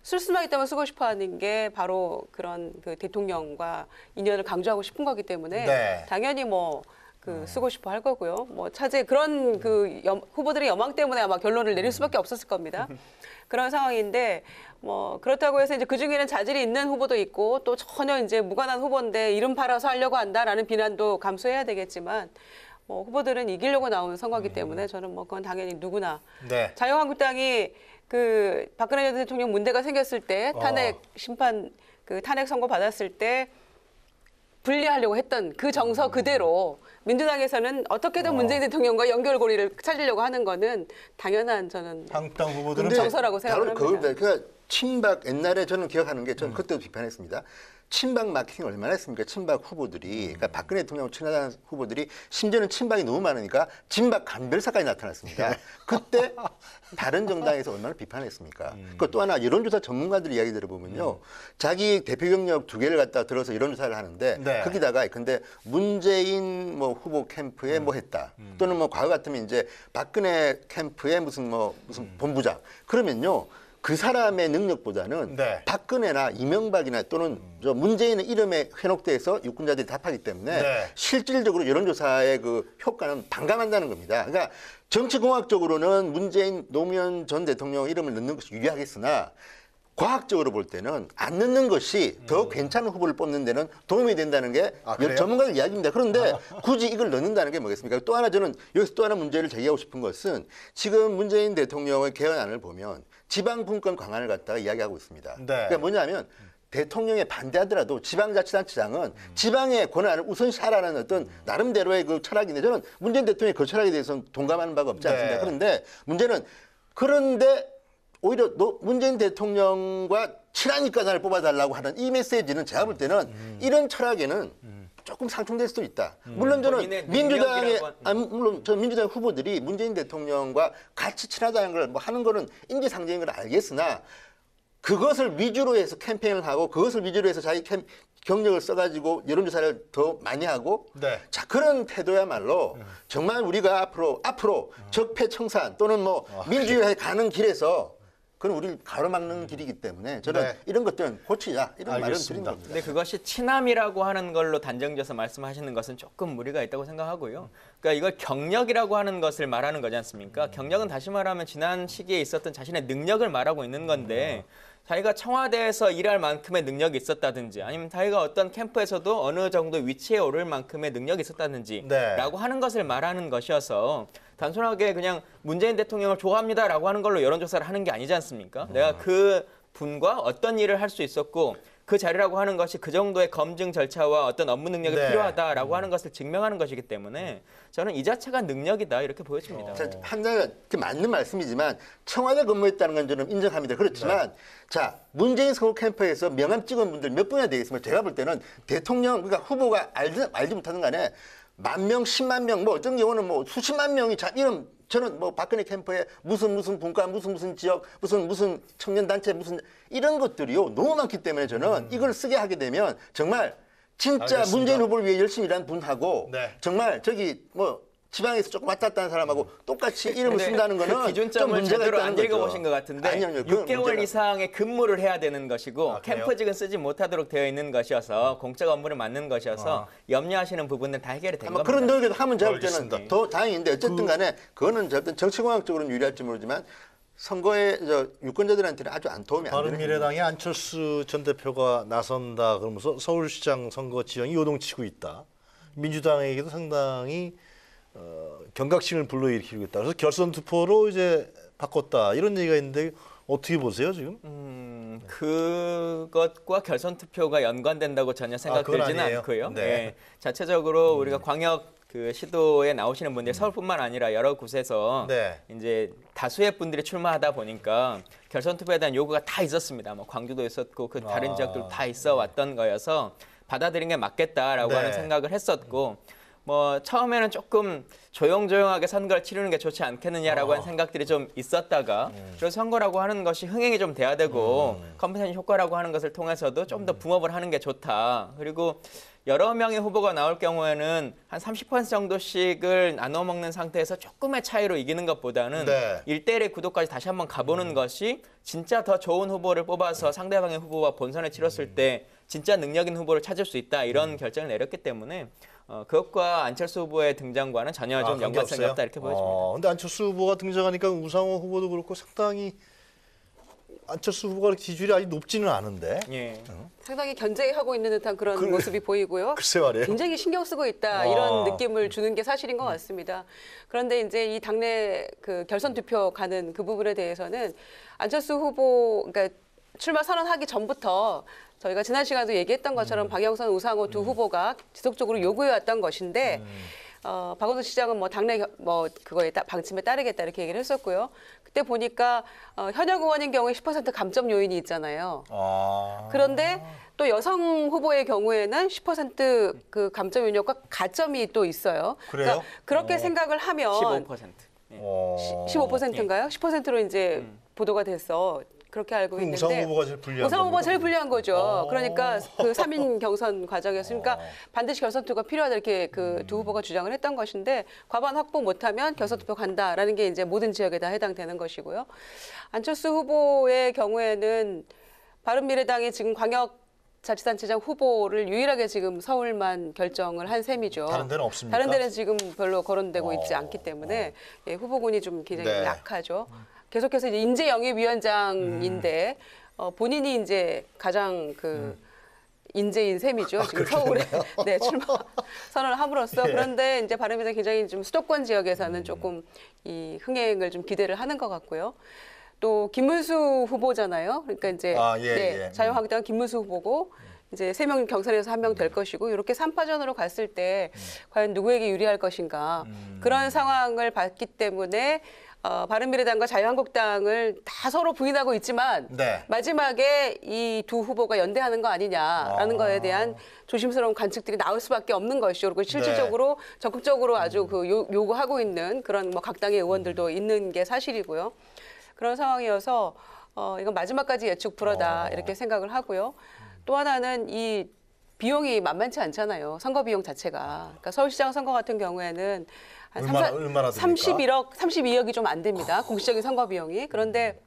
쓸 수만 있다면 쓰고 싶어하는 게 바로 그런 그 대통령과 인연을 강조하고 싶은 거기 때문에 네. 당연히 뭐 그 쓰고 싶어 할 거고요. 뭐 차제 그런 그 후보들의 여망 때문에 아마 결론을 내릴 수밖에 없었을 겁니다. 그런 상황인데 뭐 그렇다고 해서 이제 그 중에는 자질이 있는 후보도 있고 또 전혀 이제 무관한 후보인데 이름 팔아서 하려고 한다라는 비난도 감수해야 되겠지만 뭐 후보들은 이기려고 나오는 선거이기 때문에 저는 뭐 그건 당연히 누구나 네. 자유한국당이 그 박근혜 전 대통령 문제가 생겼을 때 탄핵 심판 그 탄핵 선고 받았을 때 분리하려고 했던 그 정서 그대로 민주당에서는 어떻게든 문재인 대통령과 연결고리를 찾으려고 하는 거는 당연한 저는 한국당 후보들은 정서라고 생각을 바로 합니다. 그겁니다. 그러니까 친박 옛날에 저는 기억하는 게 저는 그때도 비판했습니다. 친박 마케팅 얼마나 했습니까? 친박 후보들이 그러니까 박근혜 대통령 친하다는 후보들이 심지어는 친박이 너무 많으니까 친박 간별사까지 나타났습니다. 그때 다른 정당에서 얼마나 비판했습니까? 또 하나 여론조사 전문가들 이야기 들어보면요, 자기 대표 경력 2개를 갖다 들어서 여론조사를 하는데 네. 거기다가 근데 문재인 뭐 후보 캠프에 뭐 했다 또는 뭐 과거 같으면 이제 박근혜 캠프에 무슨 본부장 그러면요. 그 사람의 능력보다는 네. 박근혜나 이명박이나 또는 저 문재인의 이름에 회록돼서 유권자들이 답하기 때문에 네. 실질적으로 여론조사의 그 효과는 반감한다는 겁니다. 그러니까 정치공학적으로는 문재인 노무현 전 대통령 이름을 넣는 것이 유리하겠으나 과학적으로 볼 때는 안 넣는 것이 더 괜찮은 후보를 뽑는 데는 도움이 된다는 게 그래요? 전문가들 이야기입니다. 그런데 굳이 이걸 넣는다는 게 뭐겠습니까? 또 하나 저는 여기서 또 하나 문제를 제기하고 싶은 것은 지금 문재인 대통령의 개헌안을 보면 지방 분권 강화를 갖다가 이야기하고 있습니다. 네. 그러니까 뭐냐면 대통령에 반대하더라도 지방자치단체장은 지방의 권한을 우선시하라는 어떤 나름대로의 그 철학인데 저는 문재인 대통령의 그 철학에 대해서는 동감하는 바가 없지 않습니다. 네. 그런데 문제는 그런데 오히려 문재인 대통령과 친하니까 나를 뽑아달라고 하는 이 메시지는 제가 볼 때는 이런 철학에는 조금 상충될 수도 있다. 물론 저는 본인의 민주당의 능력이라고 물론 저 민주당 후보들이 문재인 대통령과 같이 친하다는 걸 뭐 하는 거는 인지상정인 걸 알겠으나 그것을 위주로 해서 캠페인을 하고 그것을 위주로 해서 자기 경력을 써가지고 여론조사를 더 많이 하고 네. 자 그런 태도야말로 정말 우리가 앞으로 적폐청산 또는 뭐 민주화에 가는 길에서 그건 우리를 가로막는 길이기 때문에 저는 네. 이런 것들은 고치자 이런 말을 드리는 알겠습니다. 겁니다. 근데 그것이 친함이라고 하는 걸로 단정지어서 말씀하시는 것은 조금 무리가 있다고 생각하고요. 그러니까 이걸 경력이라고 하는 것을 말하는 거지 않습니까? 경력은 다시 말하면 지난 시기에 있었던 자신의 능력을 말하고 있는 건데 자기가 청와대에서 일할 만큼의 능력이 있었다든지 아니면 자기가 어떤 캠프에서도 어느 정도 위치에 오를 만큼의 능력이 있었다든지 네. 라고 하는 것을 말하는 것이어서 단순하게 그냥 문재인 대통령을 좋아합니다라고 하는 걸로 여론조사를 하는 게 아니지 않습니까? 내가 그 분과 어떤 일을 할 수 있었고 그 자리라고 하는 것이 그 정도의 검증 절차와 어떤 업무 능력이 네. 필요하다라고 하는 것을 증명하는 것이기 때문에 저는 이 자체가 능력이다 이렇게 보여집니다. 한자가 맞는 말씀이지만 청와대 근무했다는 건 저는 인정합니다. 그렇지만 자 문재인 선거 캠프에서 명함 찍은 분들 몇 분이나 되겠습니까? 제가 볼 때는 대통령 그러니까 후보가 알지 못하는 간에 10,000명, 10만 명, 뭐 어떤 경우는 뭐 수십만 명이 이런 저는 뭐 박근혜 캠프에 무슨 분과 무슨 지역, 무슨 청년 단체 이런 것들이요 너무 많기 때문에 저는 이걸 쓰게 하게 되면 정말 진짜 알겠습니다. 문재인 후보를 위해 열심히 일하는 분하고 네. 정말 저기 뭐 지방에서 조금 왔다 갔다 하는 사람하고 똑같이 이름을 근데 쓴다는 거는 그 좀 기준점을 문제가 제대로 있다는 안 거죠. 읽어보신 것 같은데 아니요, 그건 6개월 문제가 이상의 근무를 해야 되는 것이고 그래요? 캠프직은 쓰지 못하도록 되어 있는 것이어서 공적 업무를 맡는 것이어서 염려하시는 부분은 다 해결이 된 아마 겁니다. 그런 노력을 하면 제가 볼 때는 알겠습니다. 더 다행인데 어쨌든 간에 그거는 어떤 정치공학적으로는 유리할지 모르지만 선거에 유권자들한테는 아주 안 도움이 안 되는 바른미래당의 안철수 전 대표가 나선다 그러면서 서울시장 선거 지형이 요동치고 있다. 민주당에게도 상당히 경각심을 불러일으키고 있다. 그래서 결선 투표로 이제 바꿨다 이런 얘기가 있는데 어떻게 보세요 지금? 그것과 결선 투표가 연관된다고 전혀 그건 생각되지는 아니에요? 않고요. 네. 예, 자체적으로 우리가 광역 그 시도에 나오시는 분들이 서울뿐만 아니라 여러 곳에서 네. 이제 다수의 분들이 출마하다 보니까 결선 투표에 대한 요구가 다 있었습니다. 뭐 광주도 있었고 그 다른 지역들도 다 있어 왔던 거여서 받아들인 게 맞겠다라고 네. 하는 생각을 했었고 뭐 처음에는 조금 조용조용하게 선거를 치르는 게 좋지 않겠느냐라고 하는 생각들이 좀 있었다가 그래서 선거라고 하는 것이 흥행이 좀 돼야 되고 컨벤션 효과라고 하는 것을 통해서도 좀 더 붐업을 하는 게 좋다. 그리고 여러 명의 후보가 나올 경우에는 한 30% 정도씩을 나눠 먹는 상태에서 조금의 차이로 이기는 것보다는 네. 1대1의 구도까지 다시 한번 가보는 것이 진짜 더 좋은 후보를 뽑아서 상대방의 후보와 본선을 치렀을 때 진짜 능력 있는 후보를 찾을 수 있다 이런 결정을 내렸기 때문에 그것과 안철수 후보의 등장과는 전혀 좀 연관성이 없다 이렇게 보여집니다. 근데 안철수 후보가 등장하니까 우상호 후보도 그렇고 상당히 안철수 후보가 지지율이 아직 높지는 않은데. 예. 상당히 견제하고 있는 듯한 그런 모습이 보이고요. 글쎄 말이에요. 굉장히 신경 쓰고 있다 이런 느낌을 주는 게 사실인 것 같습니다. 그런데 이제 이 당내 그 결선 투표 가는 그 부분에 대해서는 안철수 후보 그러니까 출마 선언하기 전부터 저희가 지난 시간에도 얘기했던 것처럼 박영선, 우상호 두 후보가 지속적으로 요구해왔던 것인데 박원순 시장은 뭐 당내 뭐 그거에 방침에 따르겠다 이렇게 얘기를 했었고요. 그때 보니까 현역 의원인 경우에 10% 감점 요인이 있잖아요. 그런데 또 여성 후보의 경우에는 10%그 감점 요인과 가점이 또 있어요. 그래요? 그러니까 그렇게 생각을 하면 15%. 예. 15%인가요? 10%로 이제 보도가 됐어. 그렇게 알고 그럼 있는데 우상호 후보가 제일 불리한 우상호 후보가 겁니까? 제일 불리한 거죠. 그러니까 그 3인 경선 과정에서 그러니까 반드시 결선 투표가 필요하다 이렇게 그 두 후보가 주장을 했던 것인데 과반 확보 못하면 결선 투표 간다라는 게 이제 모든 지역에 다 해당되는 것이고요. 안철수 후보의 경우에는 바른미래당이 지금 광역자치단체장 후보를 유일하게 지금 서울만 결정을 한 셈이죠. 다른 데는 없습니까? 다른 데는 지금 별로 거론되고 있지 않기 때문에 예, 후보군이 좀 굉장히 네. 약하죠. 계속해서 이제 인재영입위원장인데 본인이 이제 가장 그 인재인 셈이죠. 지금 서울에 네, 출마 선언을 함으로써 그런데 이제 바른미래당 굉장히 좀 수도권 지역에서는 조금 이 흥행을 좀 기대를 하는 것 같고요. 또 김문수 후보잖아요. 그러니까 이제 네, 자유한국당 김문수 후보고 이제 3명 경선에서 1명 될 것이고 이렇게 3파전으로 갔을 때 과연 누구에게 유리할 것인가 그런 상황을 봤기 때문에 바른미래당과 자유한국당을 다 서로 부인하고 있지만 네. 마지막에 이 두 후보가 연대하는 거 아니냐라는 거에 대한 조심스러운 관측들이 나올 수밖에 없는 것이죠. 그리고 실질적으로 적극적으로 아주 그 요구하고 있는 그런 뭐 각 당의 의원들도 있는 게 사실이고요. 그런 상황이어서 이건 마지막까지 예측 불허다 이렇게 생각을 하고요. 또 하나는 이 비용이 만만치 않잖아요. 선거 비용 자체가. 그러니까 서울시장 선거 같은 경우에는 한 얼마나 듭니까? 32억이 좀 안 됩니다. 공식적인 선거 비용이. 그런데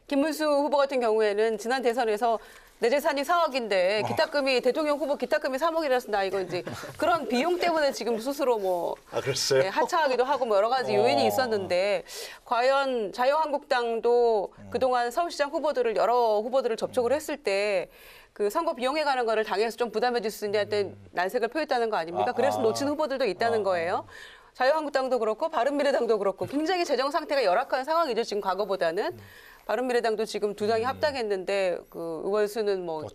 김문수 후보 같은 경우에는 지난 대선에서 내 재산이 4억인데 기탁금이 대통령 후보 기탁금이 3억이라서 나 이거 이제 그런 비용 때문에 지금 스스로 뭐 글쎄요. 네, 하차하기도 하고 뭐 여러 가지 요인이 있었는데 과연 자유한국당도 그동안 서울시장 후보들을 여러 후보들을 접촉을 했을 때 그 선거 비용에 관한 거를 당에서 좀 부담해 줄 수 있냐는 난색을 표했다는 거 아닙니까? 그래서 놓친 후보들도 있다는 거예요. 자유한국당도 그렇고 바른미래당도 그렇고 굉장히 재정 상태가 열악한 상황이죠. 지금 과거보다는. 바른미래당도 지금 두 당이 합당했는데 그 의원 수는 뭐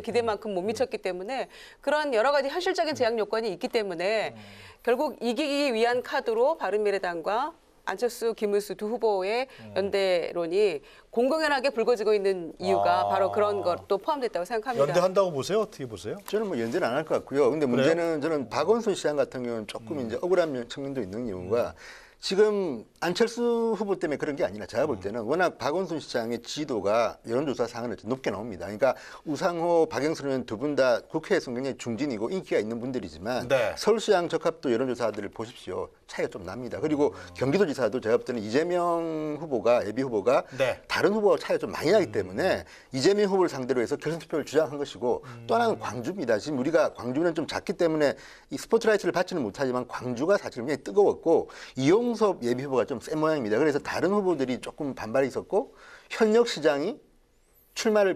기대만큼 못 미쳤기 때문에 그런 여러 가지 현실적인 제약 요건이 있기 때문에 결국 이기기 위한 카드로 바른미래당과 안철수, 김문수 두 후보의 연대론이 공공연하게 불거지고 있는 이유가 바로 그런 것도 포함됐다고 생각합니다. 연대한다고 보세요? 어떻게 보세요? 저는 뭐 연대는 안 할 것 같고요. 근데 문제는 저는 박원순 시장 같은 경우는 조금 이제 억울한 측면도 있는 이유가 지금 안철수 후보 때문에 그런 게 아니라 제가 볼 때는 워낙 박원순 시장의 지도가 여론조사 상은 높게 나옵니다. 그러니까 우상호, 박영선 의원 두 분 다 국회에서 굉장히 중진이고 인기가 있는 분들이지만 네. 서울시장 적합도 여론조사들을 보십시오. 차이가 좀 납니다. 그리고 경기도지사도 제가 볼 때는 이재명 후보가 예비 후보가 네. 다른 후보와 차이가 좀 많이 나기 때문에 이재명 후보를 상대로 해서 결선투표를 주장한 것이고 또 하나는 광주입니다. 지금 우리가 광주는 좀 작기 때문에 이 스포트라이트를 받지는 못하지만 광주가 사실 굉장히 뜨거웠고 이용섭 예비 후보가 좀 센 모양입니다. 그래서 다른 후보들이 조금 반발이 있었고 현역 시장이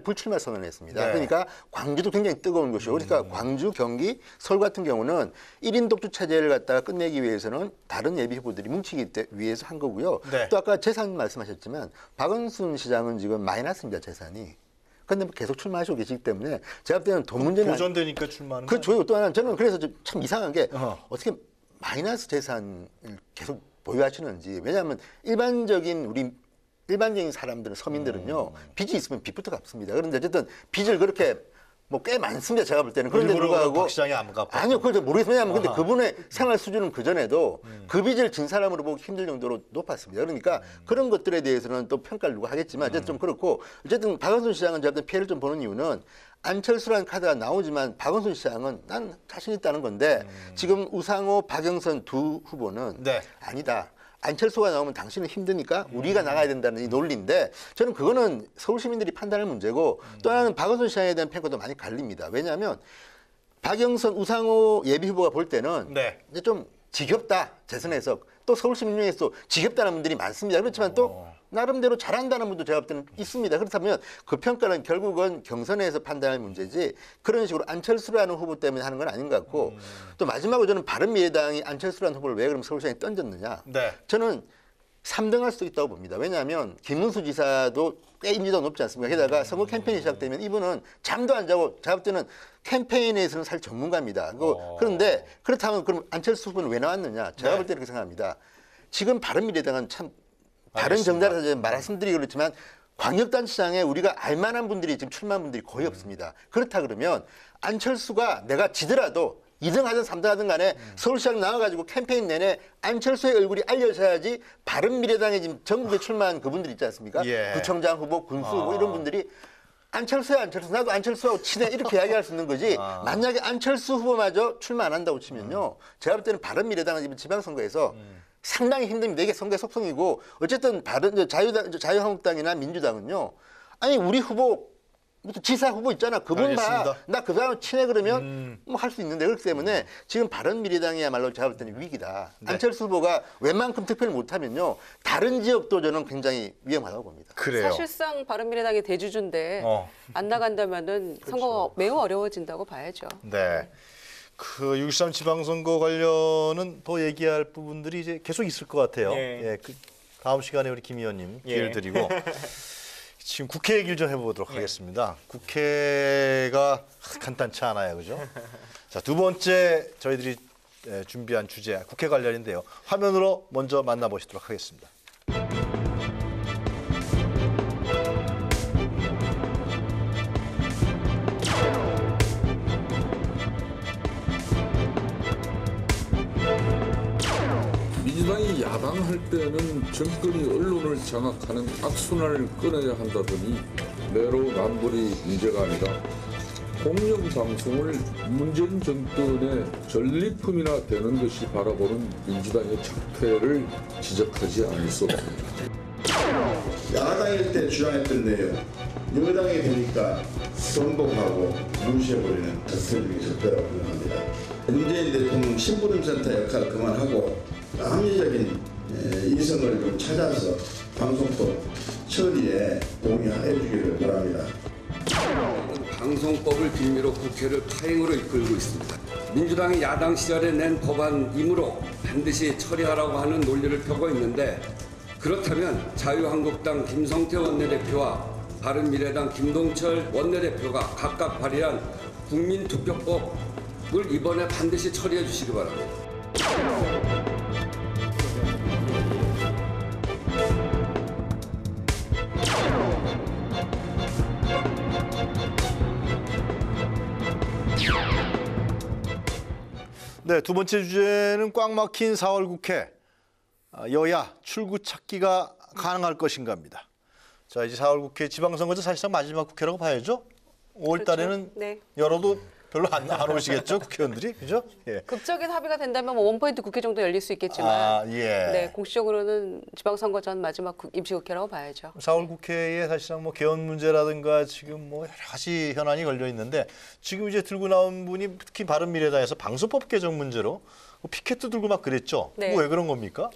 불출마 선언했습니다. 네. 그러니까 광주도 굉장히 뜨거운 곳이고 그러니까 광주, 경기, 서울 같은 경우는 1인 독주 체제를 갖다가 끝내기 위해서는 다른 예비 후보들이 뭉치기 위해서 한 거고요. 네. 또 아까 재산 말씀하셨지만 박원순 시장은 지금 마이너스입니다. 재산이. 그런데 계속 출마하시고 계시기 때문에 제가 볼 때는 돈 문제는 보전되니까 출마하는 그 거 조요. 또 하나는 저는 그래서 참 이상한 게 어떻게 마이너스 재산을 계속 보유하시는지. 왜냐하면 일반적인 사람들은 서민들은요 빚이 있으면 빚부터 갚습니다. 그런데 어쨌든 빚을 그렇게 뭐 꽤 많습니다. 제가 볼 때는. 그런데 불구하고 박 시장이 안 갚아. 아니요, 그걸 모르겠어요. 왜냐하면 근데 그분의 생활 수준은 그 전에도 그 빚을 진 사람으로 보기 힘들 정도로 높았습니다. 그러니까 그런 것들에 대해서는 또 평가를 누가 하겠지만 어쨌든 좀 그렇고 어쨌든 박원순 시장은 제가 피해를 좀 보는 이유는 안철수라는 카드가 나오지만 박원순 시장은 난 자신 있다는 건데 지금 우상호, 박영선 두 후보는 네. 아니다. 안철수가 나오면 당신은 힘드니까 우리가 나가야 된다는 이 논리인데 저는 그거는 서울 시민들이 판단할 문제고 또 하나는 박원순 시장에 대한 평가도 많이 갈립니다. 왜냐하면 박영선, 우상호 예비 후보가 볼 때는 네. 이제 좀 지겹다. 재선에서 또 서울 시민 중에서 지겹다는 분들이 많습니다. 그렇지만 또 나름대로 잘한다는 분도 제가 볼 때는 있습니다. 그렇다면 그 평가는 결국은 경선에서 판단할 문제지 그런 식으로 안철수라는 후보 때문에 하는 건 아닌 것 같고 또 마지막으로 저는 바른미래당이 안철수라는 후보를 왜 그럼 서울시장에 던졌느냐. 네. 저는 3등 할 수도 있다고 봅니다. 왜냐하면 김문수 지사도 꽤 인지도가 높지 않습니까? 게다가 선거 캠페인이 시작되면 이분은 잠도 안 자고 제가 볼 때는 캠페인에서는 사실 전문가입니다. 그런데 그렇다면 그럼 안철수 후보는 왜 나왔느냐? 제가 네. 볼 때 이렇게 생각합니다. 지금 바른미래당은 참 다른 알겠습니다. 정당에서 말씀드리기 그렇지만 광역단체장에 우리가 알만한 분들이 지금 출마한 분들이 거의 없습니다. 그렇다 그러면 안철수가 내가 지더라도 2등 하든 3등 하든 간에 서울시장 나와가지고 캠페인 내내 안철수의 얼굴이 알려져야지 바른미래당에 지금 전국에 출마한 그분들 있지 않습니까? 예. 구청장 후보, 군수 후보 이런 분들이 안철수야 안철수 나도 안철수하고 친해 이렇게 이야기할 수 있는 거지 만약에 안철수 후보마저 출마 안 한다고 치면요 제가 볼 때는 바른미래당은 지금 지방선거에서 상당히 힘듭니다. 이게 선거의 속성이고 어쨌든 자유한국당이나 민주당은요 아니 우리 후보 지사 후보 있잖아. 그분 봐. 나 그 사람 친해 그러면 뭐 할 수 있는데 그렇기 때문에 지금 바른미래당이야말로 제가 볼 때는 위기다. 네. 안철수 후보가 웬만큼 투표를 못하면요. 다른 지역도 저는 굉장히 위험하다고 봅니다. 그래요. 사실상 바른미래당이 대주주인데 안 나간다면은 선거가 매우 어려워진다고 봐야죠. 네. 그 6.13 지방선거 관련은 더 얘기할 부분들이 이제 계속 있을 것 같아요. 예. 예, 그 다음 시간에 우리 김 의원님 기회를 예. 드리고 지금 국회 얘기를 좀 해보도록 하겠습니다. 국회가 간단치 않아요, 그죠? 자, 두 번째 저희들이 준비한 주제 국회 관련인데요. 화면으로 먼저 만나보시도록 하겠습니다. 민주당이 야당할 때는 정권이 언론을 장악하는 악순환을 끊어야 한다더니 내로남불이 문제가 아니라 공영방송을 문재인 정권의 전리품이나 되는 것이 바라보는 민주당의 작태를 지적하지 않을 수 없습니다. 야당일 때 주장했던 내용 여당이 되니까 선복하고 무시해버리는 전설적인 적폐라고 생각합니다. 문재인 대통령 심부름센터 역할을 그만하고 합리적인 이성을 좀 찾아서 방송법 처리에 동의해 주기를 바랍니다. 방송법을 빌미로 국회를 파행으로 이끌고 있습니다. 민주당이 야당 시절에 낸 법안이므로 반드시 처리하라고 하는 논리를 펴고 있는데 그렇다면 자유한국당 김성태 원내대표와 바른미래당 김동철 원내대표가 각각 발의한 국민투표법을 이번에 반드시 처리해 주시기 바랍니다. 네, 두 번째 주제는 꽉 막힌 4월 국회. 여야 출구 찾기가 가능할 것인가입니다. 자, 이제 4월 국회 지방선거도 사실상 마지막 국회라고 봐야죠. 5월 달에는 그렇죠. 네. 열어도 별로 안 오시겠죠, 국회의원들이. 그죠? 예. 극적인 합의가 된다면 뭐 원포인트 국회 정도 열릴 수 있겠지만 예. 네, 공식적으로는 지방선거 전 마지막 임시국회라고 봐야죠. 4월 국회에 사실상 뭐 개헌 문제라든가 지금 뭐 여러 가지 현안이 걸려 있는데 지금 이제 들고 나온 분이 특히 바른미래당에서 방송법 개정 문제로 피켓도 들고 막 그랬죠. 네. 뭐 왜 그런 겁니까?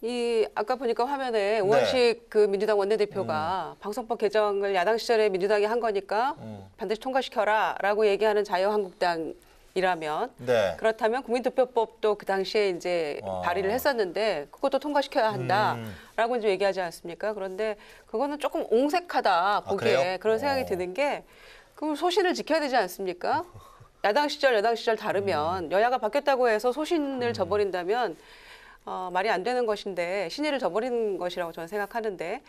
이 아까 보니까 화면에 우원식 그 민주당 원내대표가 방송법 개정을 야당 시절에 민주당이 한 거니까 반드시 통과시켜라라고 얘기하는 자유한국당이라면 네. 그렇다면 국민투표법도 그 당시에 이제 발의를 했었는데 그것도 통과시켜야 한다라고 이제 얘기하지 않습니까? 그런데 그거는 조금 옹색하다 보기에 그래요? 그런 생각이 드는 게 그럼 소신을 지켜야 되지 않습니까? 야당 시절 다르면 여야가 바뀌었다고 해서 소신을 저버린다면 말이 안 되는 것인데 신의를 저버리는 것이라고 저는 생각하는데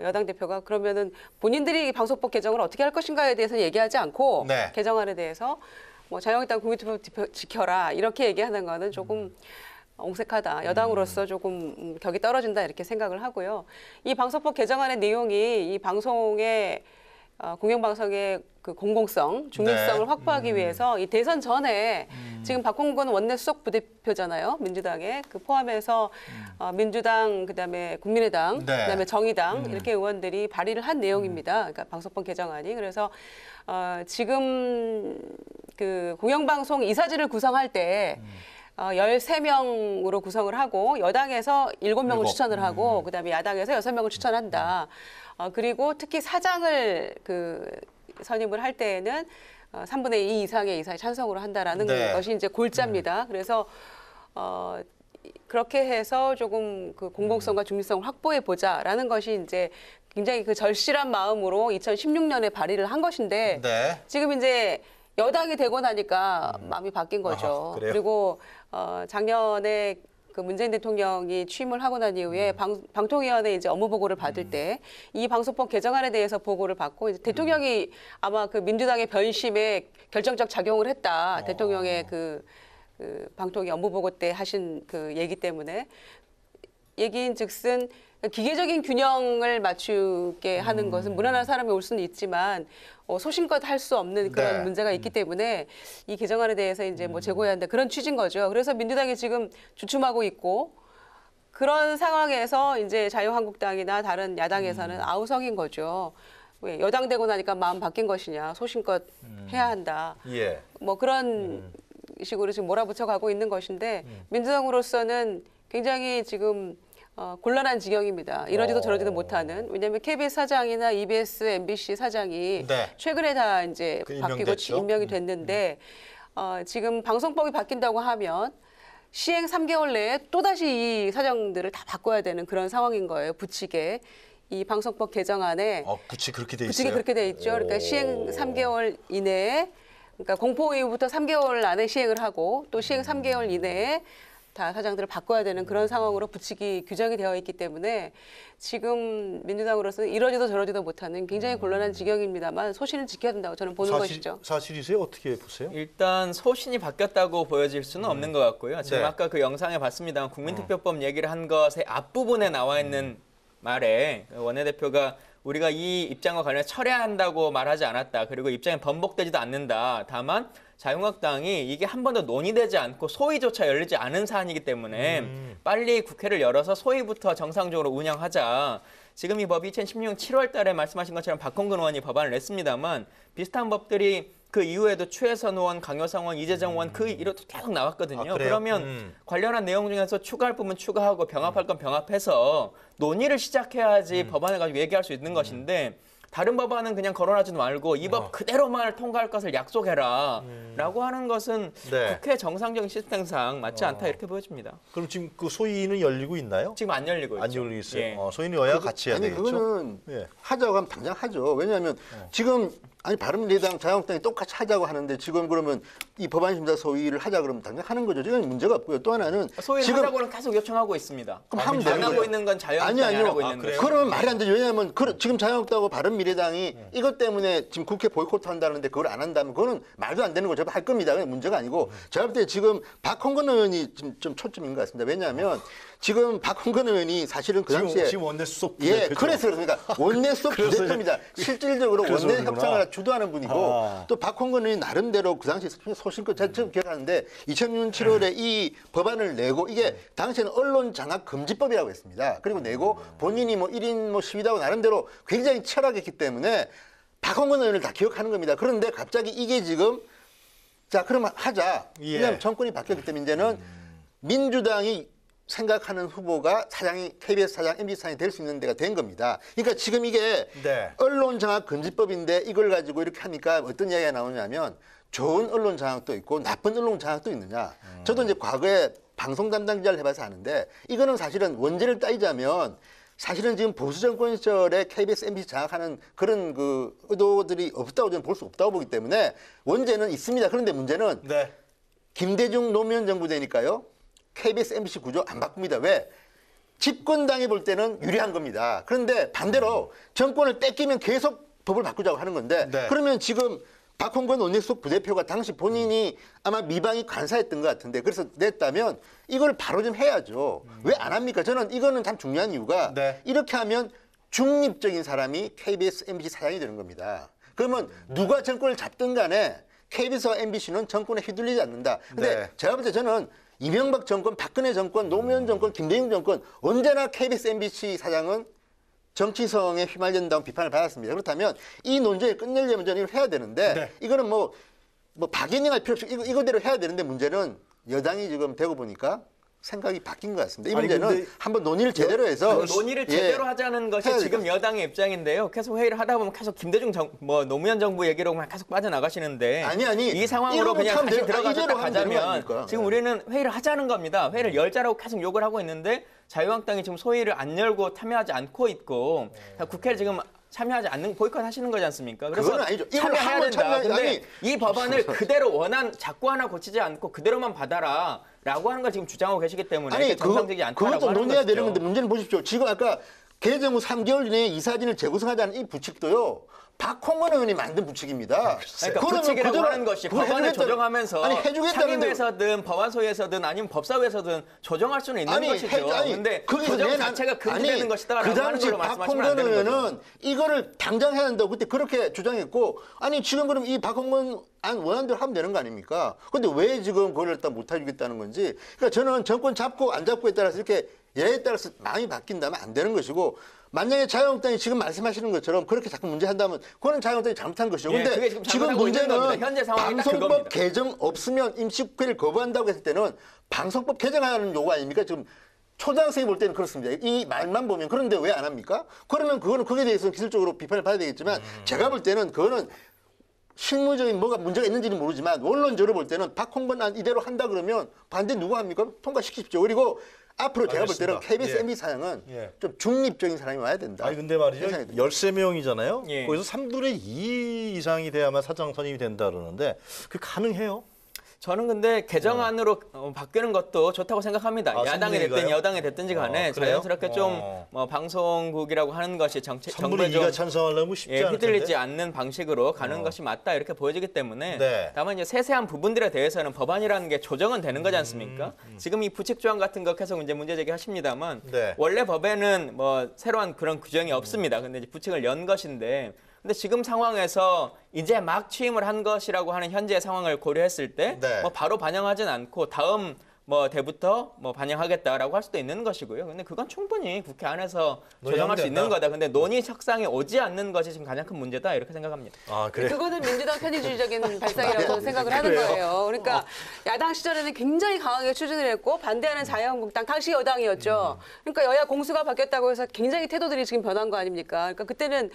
여당 대표가 그러면은 본인들이 방송법 개정을 어떻게 할 것인가에 대해서는 얘기하지 않고 네. 개정안에 대해서 뭐 자유한국당 국민투표 지켜라 이렇게 얘기하는 거는 조금 옹색하다. 여당으로서 조금 격이 떨어진다 이렇게 생각을 하고요. 이 방송법 개정안의 내용이 이 방송의 공영방송의 그 공공성, 중립성을 네. 확보하기 위해서 이 대선 전에 지금 박홍근 원내 수석 부대표잖아요. 민주당에 그 포함해서 민주당 그다음에 국민의당 네. 그다음에 정의당 이렇게 의원들이 발의를 한 내용입니다. 그러니까 방송법 개정안이. 그래서 지금 그 공영방송 이사지를 구성할 때 13명으로 구성을 하고 여당에서 7명을 추천을 하고 그다음에 야당에서 6명을 추천한다. 그리고 특히 사장을 그 선임을 할 때에는 3분의 2 이상의 이사에 찬성으로 한다라는 네. 것이 이제 골자입니다. 그래서 그렇게 해서 조금 그 공공성과 중립성을 확보해 보자라는 것이 이제 굉장히 그 절실한 마음으로 2016년에 발의를 한 것인데 네. 지금 이제 여당이 되고 나니까 마음이 바뀐 거죠. 그래요? 그리고 작년에 그 문재인 대통령이 취임을 하고 난 이후에 방통위원회 이제 업무 보고를 받을 때 이 방송법 개정안에 대해서 보고를 받고 이제 대통령이 아마 그 민주당의 변심에 결정적 작용을 했다. 대통령의 그 방통위 업무 보고 때 하신 그 얘기 때문에 얘기인즉슨 기계적인 균형을 맞추게 하는 것은 무난한 사람이 올 수는 있지만 소신껏 할 수 없는 그런 네. 문제가 있기 때문에 이 개정안에 대해서 이제 뭐 제고해야 한다 그런 취지인 거죠. 그래서 민주당이 지금 주춤하고 있고 그런 상황에서 이제 자유한국당이나 다른 야당에서는 아우성인 거죠. 왜 여당 되고 나니까 마음 바뀐 것이냐, 소신껏 해야 한다. 예. 뭐 그런 식으로 지금 몰아붙여 가고 있는 것인데 민주당으로서는 굉장히 지금 곤란한 지경입니다. 이러지도 저러지도 못하는. 왜냐하면 KBS 사장이나 EBS, MBC 사장이 네. 최근에 다 이제 그 바뀌고 임명됐죠? 임명이 됐는데 지금 방송법이 바뀐다고 하면 시행 3개월 내에 또다시 이 사장들을 다 바꿔야 되는 그런 상황인 거예요. 부칙에. 이 방송법 개정안에 부칙 그렇게 돼 있어요. 부칙이 그렇게 돼 있죠. 그러니까 시행 3개월 이내에 그러니까 공포 이후부터 3개월 안에 시행을 하고 또 시행 3개월 이내에 다 사장들을 바꿔야 되는 그런 상황으로 부칙이 규정이 되어 있기 때문에 지금 민주당으로서는 이러지도 저러지도 못하는 굉장히 곤란한 지경입니다만 소신을 지켜야 된다고 저는 보는 것이죠. 사실이세요? 어떻게 보세요? 일단 소신이 바뀌었다고 보여질 수는 없는 것 같고요. 지금 네. 아까 그 영상에 봤습니다만 국민투표법 얘기를 한 것의 앞부분에 나와 있는 말에 원내대표가 우리가 이 입장과 관련해 철회한다고 말하지 않았다. 그리고 입장이 번복되지도 않는다. 다만 자유한국당이 이게 한 번도 논의되지 않고 소위조차 열리지 않은 사안이기 때문에 빨리 국회를 열어서 소위부터 정상적으로 운영하자. 지금 이 법이 2016년 7월 달에 말씀하신 것처럼 박홍근 의원이 법안을 냈습니다만 비슷한 법들이 그 이후에도 최혜선 의원, 강효상 의원, 이재정 의원 그 이후로도 계속 나왔거든요. 그래요? 그러면 관련한 내용 중에서 추가할 부분 추가하고 병합할 건 병합해서 논의를 시작해야지 법안을 가지고 얘기할 수 있는 것인데 다른 법안은 그냥 거론하지도 말고 이 법 그대로만 통과할 것을 약속해라 라고 하는 것은 네. 국회 정상적인 시스템상 맞지 않다 이렇게 보여집니다. 그럼 지금 그 소위는 열리고 있나요? 지금 안 열리고 있죠. 안 열리고 있어요. 예. 소위는 여야 같이 해야 아니 되겠죠? 그거는 예. 하자고 하면 당장 하죠. 왜냐하면 지금 바른미래당, 자유한국당이 똑같이 하자고 하는데 지금 그러면 이 법안심사소위를 하자 그러면 당장 하는 거죠. 이건 문제가 없고요. 또 하나는 소위를 지금 하자고는 계속 요청하고 있습니다. 그럼 하면 안 되는 하고 거예요. 있는 건 자유한국당이 안 아니요. 하고 있는 거예요. 그러면 말이 안 되죠. 왜냐하면 지금 자유한국당하고 바른미래당이 이것 때문에 지금 국회 보이콧 한다는데 그걸 안 한다면 그거는 말도 안 되는 거죠. 할 겁니다. 그건 문제가 아니고 제가 볼 때 지금 박홍근 의원이 좀 초점인 것 같습니다. 왜냐하면 지금 박홍근 의원이 사실은 그 당시에 지금 원내수석 예, 부대표죠. 그래서 그렇습니다. 원내수석 그래서 부대표입니다. 실질적으로 그래서 원내 그러구나. 협상을 주도하는 분이고 또 박홍근 의원이 나름대로 그 당시 소신껏 제가 지금 기억하는데 2006년 7월에 이 법안을 내고 이게 당시에는 언론 장악 금지법이라고 했습니다. 그리고 내고 본인이 뭐 1인 뭐 시위다고 나름대로 굉장히 철학했기 때문에 박홍근 의원을 다 기억하는 겁니다. 그런데 갑자기 이게 지금 자 그러면 하자. 예. 왜냐하면 정권이 바뀌었기 때문에 이제는 민주당이 생각하는 후보가 사장이 KBS 사장, MBC 사장이 될 수 있는 데가 된 겁니다. 그러니까 지금 이게 네. 언론 장악 금지법인데 이걸 가지고 이렇게 하니까 어떤 이야기가 나오냐면 좋은 언론 장악도 있고 나쁜 언론 장악도 있느냐. 저도 이제 과거에 방송 담당 기자를 해봐서 아는데 이거는 사실은 원죄를 따지자면 사실은 지금 보수 정권 시절에 KBS, MBC 장악하는 그런 그 의도들이 없다고 저는 볼 수 없다고 보기 때문에 원죄는 있습니다. 그런데 문제는 네. 김대중 노무현 정부 되니까요. KBS, MBC 구조 안 바꿉니다. 왜? 집권당이 볼 때는 유리한 겁니다. 그런데 반대로 정권을 뺏기면 계속 법을 바꾸자고 하는 건데 네. 그러면 지금 박홍근 원내수석 부대표가 당시 본인이 아마 미방이 관사했던 것 같은데 그래서 냈다면 이걸 바로 좀 해야죠. 왜 안 합니까? 저는 이거는 참 중요한 이유가 네. 이렇게 하면 중립적인 사람이 KBS, MBC 사장이 되는 겁니다. 그러면 누가 정권을 잡든 간에 KBS와 MBC는 정권에 휘둘리지 않는다. 근데 네. 제가 볼 때 저는 이명박 정권, 박근혜 정권, 노무현 정권, 김대중 정권 언제나 KBS, MBC 사장은 정치성에 휘말린다는 비판을 받았습니다. 그렇다면 이 논쟁을 끝내려면 저는 이걸 해야 되는데 네. 이거는 뭐 박연닝할 필요 없이 이거대로 해야 되는데 문제는 여당이 지금 되고 보니까 생각이 바뀐 것 같습니다. 이 아니, 문제는 근데 한번 논의를 제대로 해서 논의를 예, 제대로 하자는 것이 해야 지금 될것 여당의 입장인데요. 계속 회의를 하다 보면 계속 김대중 노무현 정부 얘기로만 계속 빠져나가시는데 아니, 이 상황으로 이러고 그냥 하면 다시 돼요. 들어가서 이대로 딱 하면 되는 거 가자면 아닙니까? 지금 우리는 회의를 하자는 겁니다. 회의를 열자라고 계속 욕을 하고 있는데 자유한국당이 지금 소위를 안 열고 참여하지 않고 있고 국회를 지금 참여하지 않는 보이콧 하시는 거지 않습니까? 그래서 그건 아니죠. 이걸 참여해야 한번 된다. 근데 아니, 이 법안을 그대로 자꾸 하나 고치지 않고 그대로만 받아라라고 하는 걸 지금 주장하고 계시기 때문에 아니 정상적이지 않다라고 그것도 하는 논의해야 것이죠. 되는 건데 문제는 보십시오. 지금 아까 개정 후 3개월 내에 이사진을 재구성하자는 이 부칙도요. 박홍근 의원이 만든 부칙입니다. 그러니까 그러면 부칙이라고 그대로 하는 것이 그걸 법안을 해주겠다- 조정하면서 아니 해주겠다는데 상임위에서든 법안소위에서든 아니면 법사위에서든 조정할 수는 있는 것이죠. 그런데 거기서 조정 내 자체가 금지되는 것이다라고 그 하는 당시 걸로 말씀하시면 안 박홍근 되는 거죠. 의원은 이거를 당장 해야 한다고 그때 그렇게 주장했고 아니 지금 그럼 이 박홍근 안 원안대로 하면 되는 거 아닙니까? 근데 왜 지금 그걸 일단 못 해주겠다는 건지 그러니까 저는 정권 잡고 안 잡고에 따라서 이렇게 예에 따라서 마음이 바뀐다면 안 되는 것이고 만약에 자유한국당이 지금 말씀하시는 것처럼 그렇게 자꾸 문제한다면 그거는 자유한국당이 잘못한 것이죠. 예, 근데 그게 지금 지금 잘못하고 있는 문제는 겁니다. 현재 상황이 딱 방송법 그겁니다. 개정 없으면 임시국회를 거부한다고 했을 때는 방송법 개정하는 요구 아닙니까? 지금 초등학생이 볼 때는 그렇습니다. 이 말만 보면 그런데 왜 안 합니까? 그러면 그거는 거기에 대해서 기술적으로 비판을 받아야 되겠지만 제가 볼 때는 그거는 실무적인 뭐가 문제가 있는지는 모르지만 원론적으로 볼 때는 박홍근 안 이대로 한다 그러면 반대 누가 합니까? 통과시키십시오. 그리고 앞으로 제가 볼 때는 알겠습니다. KBS, 예. MB 사장은 예. 좀 중립적인 사람이 와야 된다. 아니 근데 말이죠. 그런 생각이 듭니다. 13명이잖아요. 예. 거기서 3분의 2 이상이 돼야만 사장 선임이 된다 그러는데 그게 가능해요? 저는 근데 개정안으로 바뀌는 것도 좋다고 생각합니다. 아, 야당이 됐든 선분위기가요? 여당이 됐든지 간에 그래요? 자연스럽게 좀 뭐 방송국이라고 하는 것이 3분의 2가 찬성하려면 쉽지 않을 휘둘리지 텐데. 않는 방식으로 가는 것이 맞다 이렇게 보여지기 때문에 네. 다만 이제 세세한 부분들에 대해서는 법안이라는 게 조정은 되는 거지 않습니까? 지금 이 부칙 조항 같은 거 계속 이제 문제 제기하십니다만 네. 원래 법에는 뭐 새로운 그런 규정이 없습니다. 근데 이제 부칙을 연 것인데 근데 지금 상황에서 이제 막 취임을 한 것이라고 하는 현재의 상황을 고려했을 때 네. 뭐 바로 반영하진 않고 다음 뭐 때부터 뭐 반영하겠다라고 할 수도 있는 것이고요. 근데 그건 충분히 국회 안에서 조정할 수 있는 된다. 거다. 근데 논의 석상에 오지 않는 것이 지금 가장 큰 문제다 이렇게 생각합니다. 아 그래. 그거는 민주당 편의주의적인 발상이라고 저는 생각을 하는 거예요. 그러니까 야당 시절에는 굉장히 강하게 추진을 했고 반대하는 자유한국당 당시 여당이었죠. 그러니까 여야 공수가 바뀌었다고 해서 굉장히 태도들이 지금 변한 거 아닙니까? 그러니까 그때는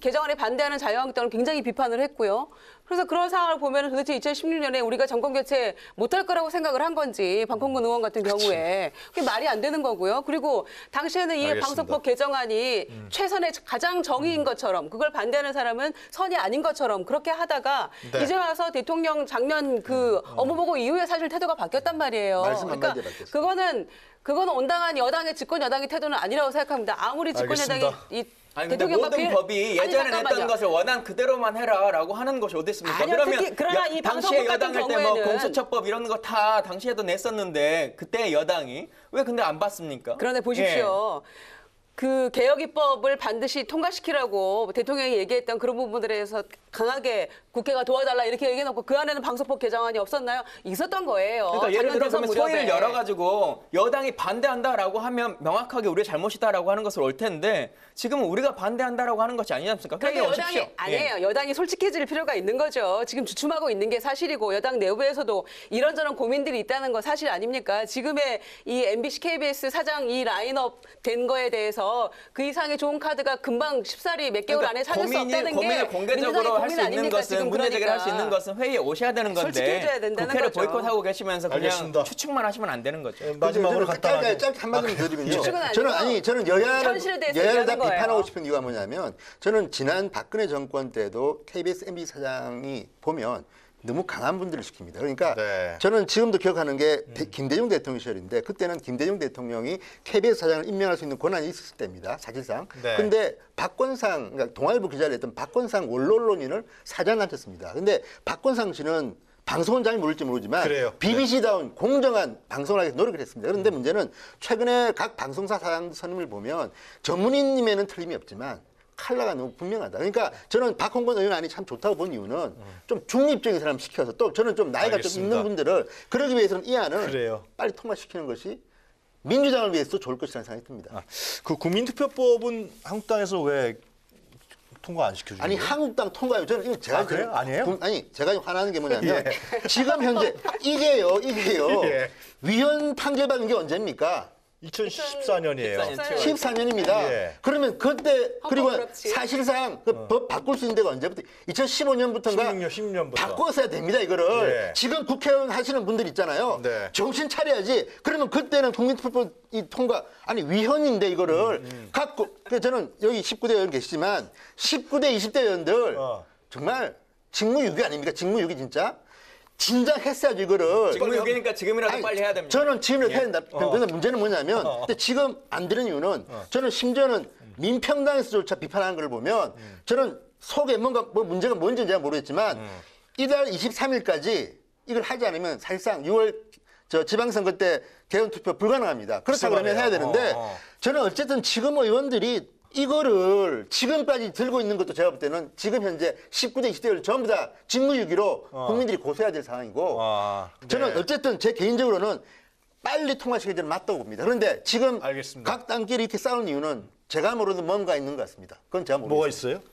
개정안에 반대하는 자유한국당을 굉장히 비판을 했고요. 그래서 그런 상황을 보면 도대체 2016년에 우리가 정권 교체 못할 거라고 생각을 한 건지 박홍근 의원 같은 경우에 그게 말이 안 되는 거고요. 그리고 당시에는 이 알겠습니다. 방송법 개정안이 최선의 가장 정의인 것처럼 그걸 반대하는 사람은 선이 아닌 것처럼 그렇게 하다가 네. 이제 와서 대통령 작년 그 업무보고 이후에 사실 태도가 바뀌었단 말이에요. 말씀 그러니까 한마디에 바뀌었어요. 그거는 온당한 여당의 집권 여당의 태도는 아니라고 생각합니다. 아무리 집권 여당이 알겠습니다. 아니 근데 대통령과 모든 비례- 법이 아니, 예전에 냈던 잠깐만요. 것을 원안 그대로만 해라라고 하는 것이 어디 있습니까? 아니요, 그러면 그러나 이 당시에 방송법 같은 여당 할 때 뭐 경우에는- 공수처법 이런 거 다 당시에도 냈었는데 그때 여당이 왜 근데 안 봤습니까? 그런데 보십시오. 그 개혁 입법을 반드시 통과시키라고 대통령이 얘기했던 그런 부분들에 대해서 강하게 국회가 도와달라 이렇게 얘기해놓고 그 안에는 방송법 개정안이 없었나요? 있었던 거예요. 그러니까 예를 작년 들어 대선 그러면 소위를 무렵에. 열어가지고 여당이 반대한다라고 하면 명확하게 우리의 잘못이다라고 하는 것을 올 텐데 지금은 우리가 반대한다라고 하는 것이 아니지 않습니까? 그러니까 회의에 여당이 오십시오. 아니에요. 여당이 솔직해질 필요가 있는 거죠. 지금 주춤하고 있는 게 사실이고 여당 내부에서도 이런저런 고민들이 있다는 건 사실 아닙니까? 지금의 이 MBC, KBS 사장 이 라인업 된 거에 대해서 그 이상의 좋은 카드가 금방 쉽사리 몇 개월 안에 찾을 수 없다는 게 고민을 공개적으로 민주당의 할 고민 수 있는 아닙니까? 것은 지금 문제 제기를 할 수 그러니까. 있는 것은 회의에 오셔야 되는 건데 솔직해져야 된다는 국회를 거죠. 보이콧하고 계시면서 그냥 알겠습니다. 추측만 하시면 안 되는 거죠. 마지막으로 짧게 간단하게 짧게 한마디만 드리면요. 추측은 아니고 저는 현실에 대해서 여야를 다 얘기하는 거예요. 비판하고 싶은 이유가 뭐냐면 저는 지난 박근혜 정권 때도 KBS, MBC 사장이 보면 너무 강한 분들을 시킵니다. 그러니까 네. 저는 지금도 기억하는 게 김대중 대통령 시절인데 그때는 김대중 대통령이 KBS 사장을 임명할 수 있는 권한이 있었을 때입니다. 사실상. 네. 근데 박건상, 그러니까 동아일보 기자를 했던 박건상 원로 언론인을 사장을 앉혔습니다. 근데 박건상 씨는 방송은 잘 모를지 모르지만 그래요. BBC다운 공정한 방송을 하기 위해서 노력을 했습니다. 그런데 문제는 최근에 각 방송사 사장 선임을 보면 전문인님에는 틀림이 없지만 칼라가 너무 분명하다. 그러니까 저는 박홍근 의원안이 참 좋다고 본 이유는 좀 중립적인 사람 시켜서 또 저는 좀 나이가 알겠습니다. 좀 있는 분들을 그러기 위해서는 이 안을 그래요. 빨리 통과시키는 것이 민주당을 위해서 좋을 것이라는 생각이 듭니다. 그 국민투표법은 한국당에서 왜 통과 안 시켜주는 아니 거예요? 한국당 통과요. 저는 이거 제가 그래요? 아니에요? 제가 화나는 게 뭐냐면 지금 현재 이게요. 예. 위헌 판결받은 게 언제입니까? 2014년이에요. 14년입니다. 예. 그러면 그때 그리고 그렇지. 사실상 그 법 바꿀 수 있는 데가 언제부터 2015년부터인가 16년부터. 바꿨어야 됩니다. 이거를 예. 지금 국회의원 하시는 분들 있잖아요. 네. 정신 차려야지. 그러면 그때는 국민투표법 이 통과 아니 위헌인데 이거를 갖고 그래서 저는 여기 19대 의원 계시지만 19대 20대 의원들 정말 직무유기 아닙니까? 직무유기 진작 했어야죠 이거를. 직무유기니까 지금이라도 아니, 빨리 해야 됩니다. 저는 지금이라도 해야 된다. 그런데 문제는 뭐냐면 근데 지금 안 되는 이유는 저는 심지어는 민평당에서조차 비판하는 걸 보면 저는 속에 뭔가 뭐 문제가 뭔지 제가 모르겠지만 이달 23일까지 이걸 하지 않으면 사실상 6월 저 지방선거 때 개헌투표 불가능합니다. 그렇다고 그러면 해야 되는데 저는 어쨌든 지금 의원들이 이거를 지금까지 들고 있는 것도 제가 볼 때는 지금 현재 19대 20대를 전부 다 직무유기로 국민들이 고소해야 될 상황이고 저는 어쨌든 제 개인적으로는 빨리 통과시켜야 되는 맞다고 봅니다. 그런데 지금 알겠습니다. 각 당끼리 이렇게 싸우는 이유는 제가 모르는 뭔가 있는 것 같습니다. 그건 제가 모르겠습니다. 뭐가 있어요?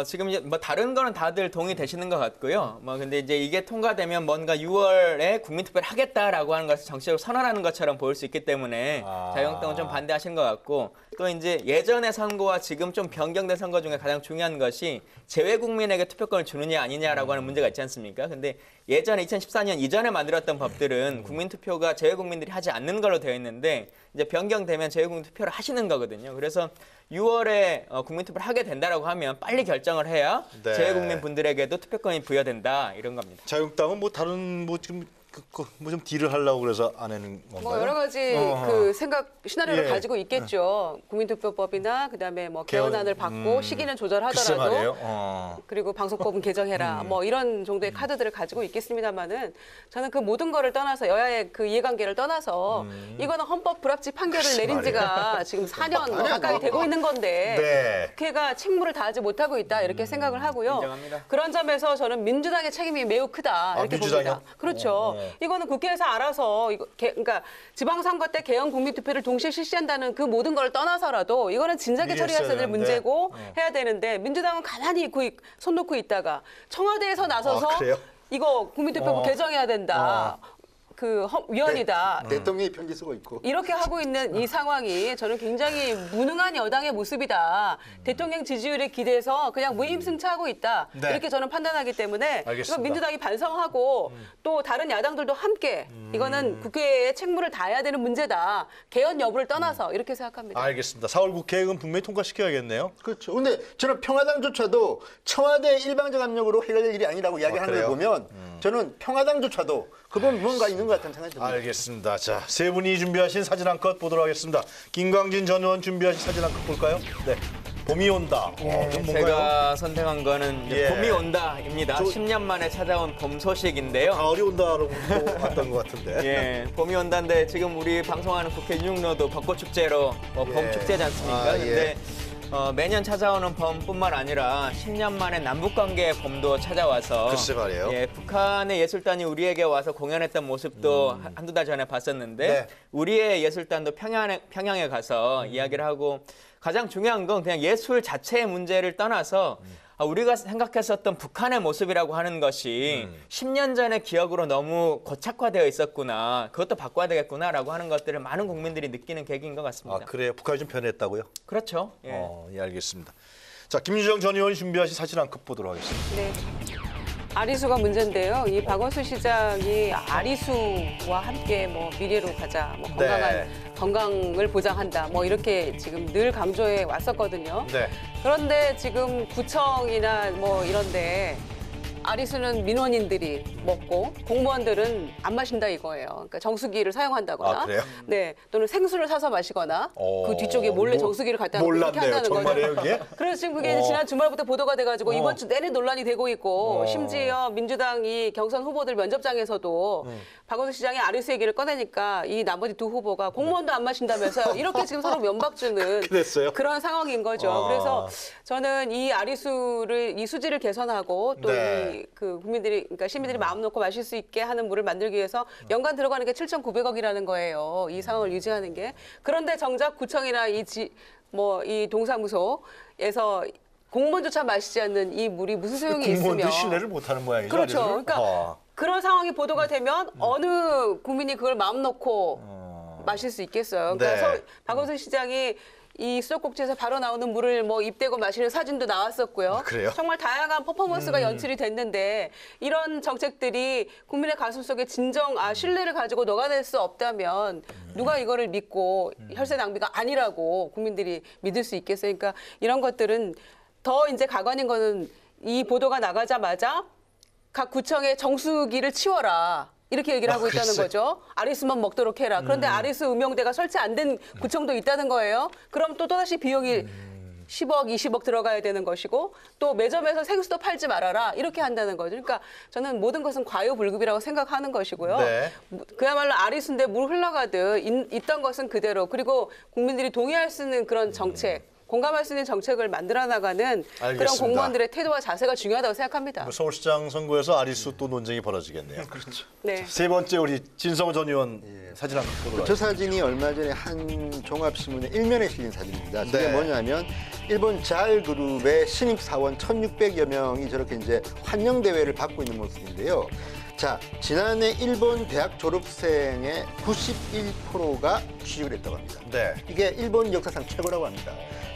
지금 이제 뭐 다른 거는 다들 동의되시는 것 같고요. 뭐 근데 이제 이게 통과되면 뭔가 6월에 국민투표를 하겠다라고 하는 것을 정치적으로 선언하는 것처럼 보일 수 있기 때문에 자유한국당은 좀 반대하시는 것 같고 또 이제 예전의 선거와 지금 좀 변경된 선거 중에 가장 중요한 것이 재외 국민에게 투표권을 주느냐 아니냐라고 하는 문제가 있지 않습니까? 근데 예전에 2014년 이전에 만들었던 법들은 국민투표가 재외 국민들이 하지 않는 걸로 되어 있는데 이제 변경되면 재외 국민 투표를 하시는 거거든요. 그래서 6월에 국민투표를 하게 된다라고 하면 빨리 결정을 해야 네. 재외 국민 분들에게도 투표권이 부여된다 이런 겁니다. 자유한국당은 뭐 다른 뭐 지금 뭐 좀 딜을 하려고 그래서 안 하는 건가요? 뭐 여러 가지 그 생각 시나리오를 예. 가지고 있겠죠. 국민투표법이나 그다음에 뭐 개헌안을 받고 시기는 글쎄 조절하더라도 말이에요. 그리고 방송법은 개정해라. 뭐 이런 정도의 카드들을 가지고 있겠습니다만은 저는 그 모든 거를 떠나서 여야의 그 이해관계를 떠나서 이거는 헌법 불합치 판결을 내린 지가 지금 4년 가까이 되고 있는 건데 네. 국회가 책무를 다하지 못하고 있다 이렇게 생각을 하고요. 인정합니다. 그런 점에서 저는 민주당의 책임이 매우 크다 이렇게 민주당이요? 봅니다. 그렇죠. 이거는 국회에서 알아서 그러니까 지방선거 때 개헌 국민투표를 동시에 실시한다는 그 모든 걸 떠나서라도 이거는 진작에 미리 처리했어야 했어야 될 되는데. 문제고 해야 되는데 민주당은 가만히 손 놓고 있다가 청와대에서 나서서 그래요? 이거 국민투표법 개정해야 된다. 그 위헌이다. 대통령이 편지 쓰고 있고. 이렇게 하고 있는 이 상황이 저는 굉장히 무능한 여당의 모습이다. 대통령 지지율에 기대서 그냥 무임승차하고 있다. 네. 이렇게 저는 판단하기 때문에 알겠습니다. 이거 민주당이 반성하고 또 다른 야당들도 함께 이거는 국회의 책무를 다해야 되는 문제다. 개헌 여부를 떠나서 이렇게 생각합니다. 알겠습니다. 4월 국회의원 분명히 통과시켜야겠네요. 그렇죠. 근데 저는 평화당조차도 청와대 일방적 압력으로 해결될 일이 아니라고 이야기하는 걸 그래요? 보면 저는 평화당조차도 그건 뭔가 있는 것 같다는 생각이 듭니다. 알겠습니다. 자, 세 분이 준비하신 사진 한 컷 보도록 하겠습니다. 김광진 전 의원 준비하신 사진 한 컷 볼까요? 네. 봄이 온다. 좀 뭔가요? 제가 선택한 거는 이제 예. 봄이 온다입니다. 10년 만에 찾아온 봄 소식인데요. 가을이 온다라고 왔던 것 같은데. 예, 봄이 온다는데 지금 우리 방송하는 국회 윤육로도 벚꽃축제로 봄 축제지 않습니까? 근데 매년 찾아오는 봄뿐만 아니라 10년 만에 남북관계의 봄도 찾아와서 글쎄 말이에요. 예, 북한의 예술단이 우리에게 와서 공연했던 모습도 한두 달 전에 봤었는데 네. 우리의 예술단도 평양에 가서 이야기를 하고 가장 중요한 건 그냥 예술 자체의 문제를 떠나서 우리가 생각했었던 북한의 모습이라고 하는 것이 10년 전의 기억으로 너무 고착화되어 있었구나. 그것도 바꿔야 되겠구나라고 하는 것들을 많은 국민들이 느끼는 계기인 것 같습니다. 아, 그래요? 북한이 좀 변했다고요? 그렇죠. 예. 예, 알겠습니다. 자, 김유정 전 의원이 준비하신 사진 한 컷 보도록 하겠습니다. 네. 아리수가 문제인데요. 이 박원순 시장이 아리수와 함께 뭐 미래로 가자, 뭐 건강한 건강을 보장한다, 뭐 이렇게 지금 늘 강조해 왔었거든요. 네. 그런데 지금 구청이나 뭐 이런데 아리수는 민원인들이 먹고 공무원들은 안 마신다 이거예요. 그러니까 정수기를 사용한다거나, 아, 그래요? 네, 또는 생수를 사서 마시거나 어, 그 뒤쪽에 몰래 정수기를 갖다 놓고 이렇게 몰랐네요. 한다는 정말이에요, 거죠. 이게? 그래서 지금 그게 이제 지난 주말부터 보도가 돼가지고 이번 주 내내 논란이 되고 있고 심지어 민주당이 경선 후보들 면접장에서도 박원순 시장이 아리수 얘기를 꺼내니까 이 나머지 두 후보가 공무원도 안 마신다면서요. 이렇게 지금 서로 면박 주는 그랬어요? 그런 상황인 거죠. 그래서 저는 이 아리수를 이 수질을 개선하고 또 네. 이 그 국민들이 그러니까 시민들이 마음 놓고 마실 수 있게 하는 물을 만들기 위해서 연간 들어가는 게 7,900억이라는 거예요. 이 상황을 유지하는 게. 그런데 정작 구청이나 이 동사무소에서 공무원조차 마시지 않는 이 물이 무슨 소용이 있으며 공무원들이 신뢰를 못하는 모양이죠. 그렇죠. 아리수를? 그러니까 그런 상황이 보도가 되면 어느 국민이 그걸 마음 놓고 마실 수 있겠어요. 그러니까 네. 박원순 시장이 이 수도꼭지에서 바로 나오는 물을 뭐 입대고 마시는 사진도 나왔었고요. 아, 그래요? 정말 다양한 퍼포먼스가 연출이 됐는데 이런 정책들이 국민의 가슴 속에 진정 신뢰를 가지고 녹아낼 수 없다면 누가 이거를 믿고 혈세 낭비가 아니라고 국민들이 믿을 수 있겠어요. 그러니까 이런 것들은 더 이제 가관인 거는 이 보도가 나가자마자 각 구청에 정수기를 치워라. 이렇게 얘기를 하고 있다는 글쎄. 거죠. 아리수만 먹도록 해라. 그런데 아리수 음용대가 설치 안 된 구청도 있다는 거예요. 그럼 또다시 비용이 10억, 20억 들어가야 되는 것이고 또 매점에서 생수도 팔지 말아라. 이렇게 한다는 거죠. 그러니까 저는 모든 것은 과유불급이라고 생각하는 것이고요. 네. 그야말로 아리수인데 물 흘러가듯 있던 것은 그대로 그리고 국민들이 동의할 수 있는 그런 정책. 공감할 수 있는 정책을 만들어 나가는 그런 알겠습니다. 공무원들의 태도와 자세가 중요하다고 생각합니다. 서울시장 선거에서 아리수 또 논쟁이 벌어지겠네요. 그렇죠. 네. 세 번째 우리 진성호 전 의원 사진 한번 보도록 저 사진이 얼마 전에 한 종합신문의 일면에 실린 사진입니다. 저게 네. 뭐냐면 일본 잘 그룹의 신입 사원 1,600여 명이 저렇게 이제 환영 대회를 받고 있는 모습인데요. 자, 지난해 일본 대학 졸업생의 91%가 취직을 했다고 합니다. 네. 이게 일본 역사상 최고라고 합니다.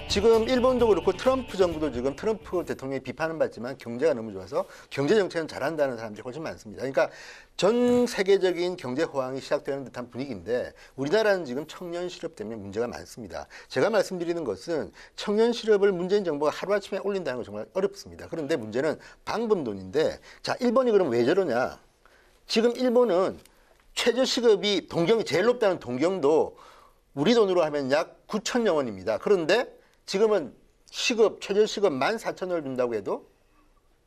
지금 일본도 그렇고 트럼프 정부도 지금 트럼프 대통령이 비판은 받지만 경제가 너무 좋아서 경제 정책은 잘한다는 사람들이 훨씬 많습니다. 그러니까 전 세계적인 경제 호황이 시작되는 듯한 분위기인데 우리나라는 지금 청년 실업 때문에 문제가 많습니다. 제가 말씀드리는 것은 청년 실업을 문재인 정부가 하루아침에 올린다는 건 정말 어렵습니다. 그런데 문제는 방법론인데 자, 일본이 그럼 왜 저러냐? 지금 일본은 최저시급이 동경이 제일 높다는 동경도 우리 돈으로 하면 약 9,000여 원입니다. 그런데 지금은 최저시급 14,000원을 준다고 해도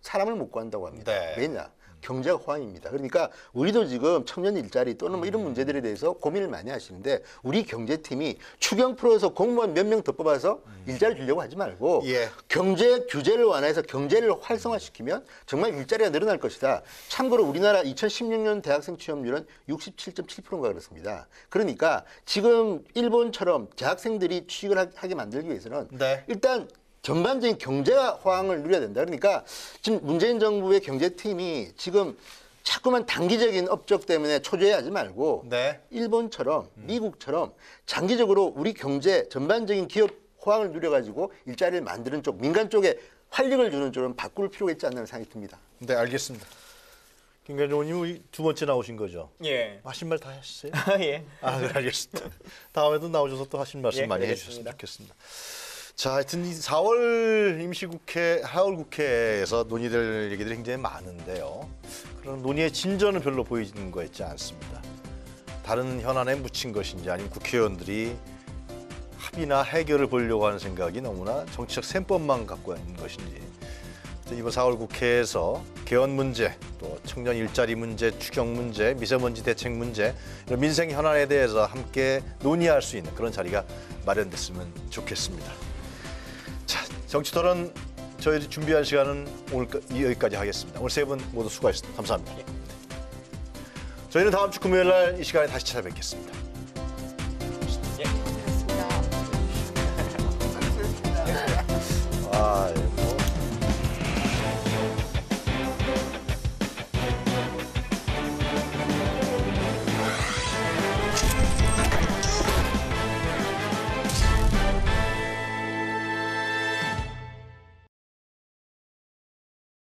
사람을 못 구한다고 합니다. 네. 왜냐? 경제가 호황입니다. 그러니까 우리도 지금 청년 일자리 또는 뭐 이런 문제들에 대해서 고민을 많이 하시는데 우리 경제팀이 추경 풀어서 공무원 몇 명 더 뽑아서 일자리 주려고 하지 말고 예. 경제 규제를 완화해서 경제를 활성화시키면 정말 일자리가 늘어날 것이다. 참고로 우리나라 2016년 대학생 취업률은 67.7%인가 그렇습니다. 그러니까 지금 일본처럼 대학생들이 취직을 하게 만들기 위해서는 네. 일단 전반적인 경제 호황을 누려야 된다. 그러니까 지금 문재인 정부의 경제팀이 지금 자꾸만 단기적인 업적 때문에 초조해하지 말고 네. 일본처럼 미국처럼 장기적으로 우리 경제 전반적인 기업 호황을 누려가지고 일자리를 만드는 쪽, 민간 쪽에 활력을 주는 쪽으로 바꿀 필요가 있지 않나 생각이 듭니다. 네, 알겠습니다. 김관정 의원님 두 번째 나오신 거죠? 예. 하신 말 다 하셨어요? 예. 아, 네, 알겠습니다. 다음에도 나오셔서 또 하신 말씀 예, 많이 알겠습니다. 해주셨으면 좋겠습니다. 자, 하여튼 이 4월 임시국회, 하월 국회에서 논의될 얘기들이 굉장히 많은데요. 그런 논의의 진전은 별로 보이는 거 있지 않습니다. 다른 현안에 묻힌 것인지 아니면 국회의원들이 합의나 해결을 보려고 하는 생각이 너무나 정치적 셈법만 갖고 있는 것인지. 이번 4월 국회에서 개헌 문제, 또 청년 일자리 문제, 추경 문제, 미세먼지 대책 문제, 이런 민생 현안에 대해서 함께 논의할 수 있는 그런 자리가 마련됐으면 좋겠습니다. 자, 정치토론 저희들이 준비한 시간은 오늘 여기까지 하겠습니다. 오늘 세 분 모두 수고하셨습니다. 감사합니다. 저희는 다음 주 금요일 날 이 시간에 다시 찾아뵙겠습니다.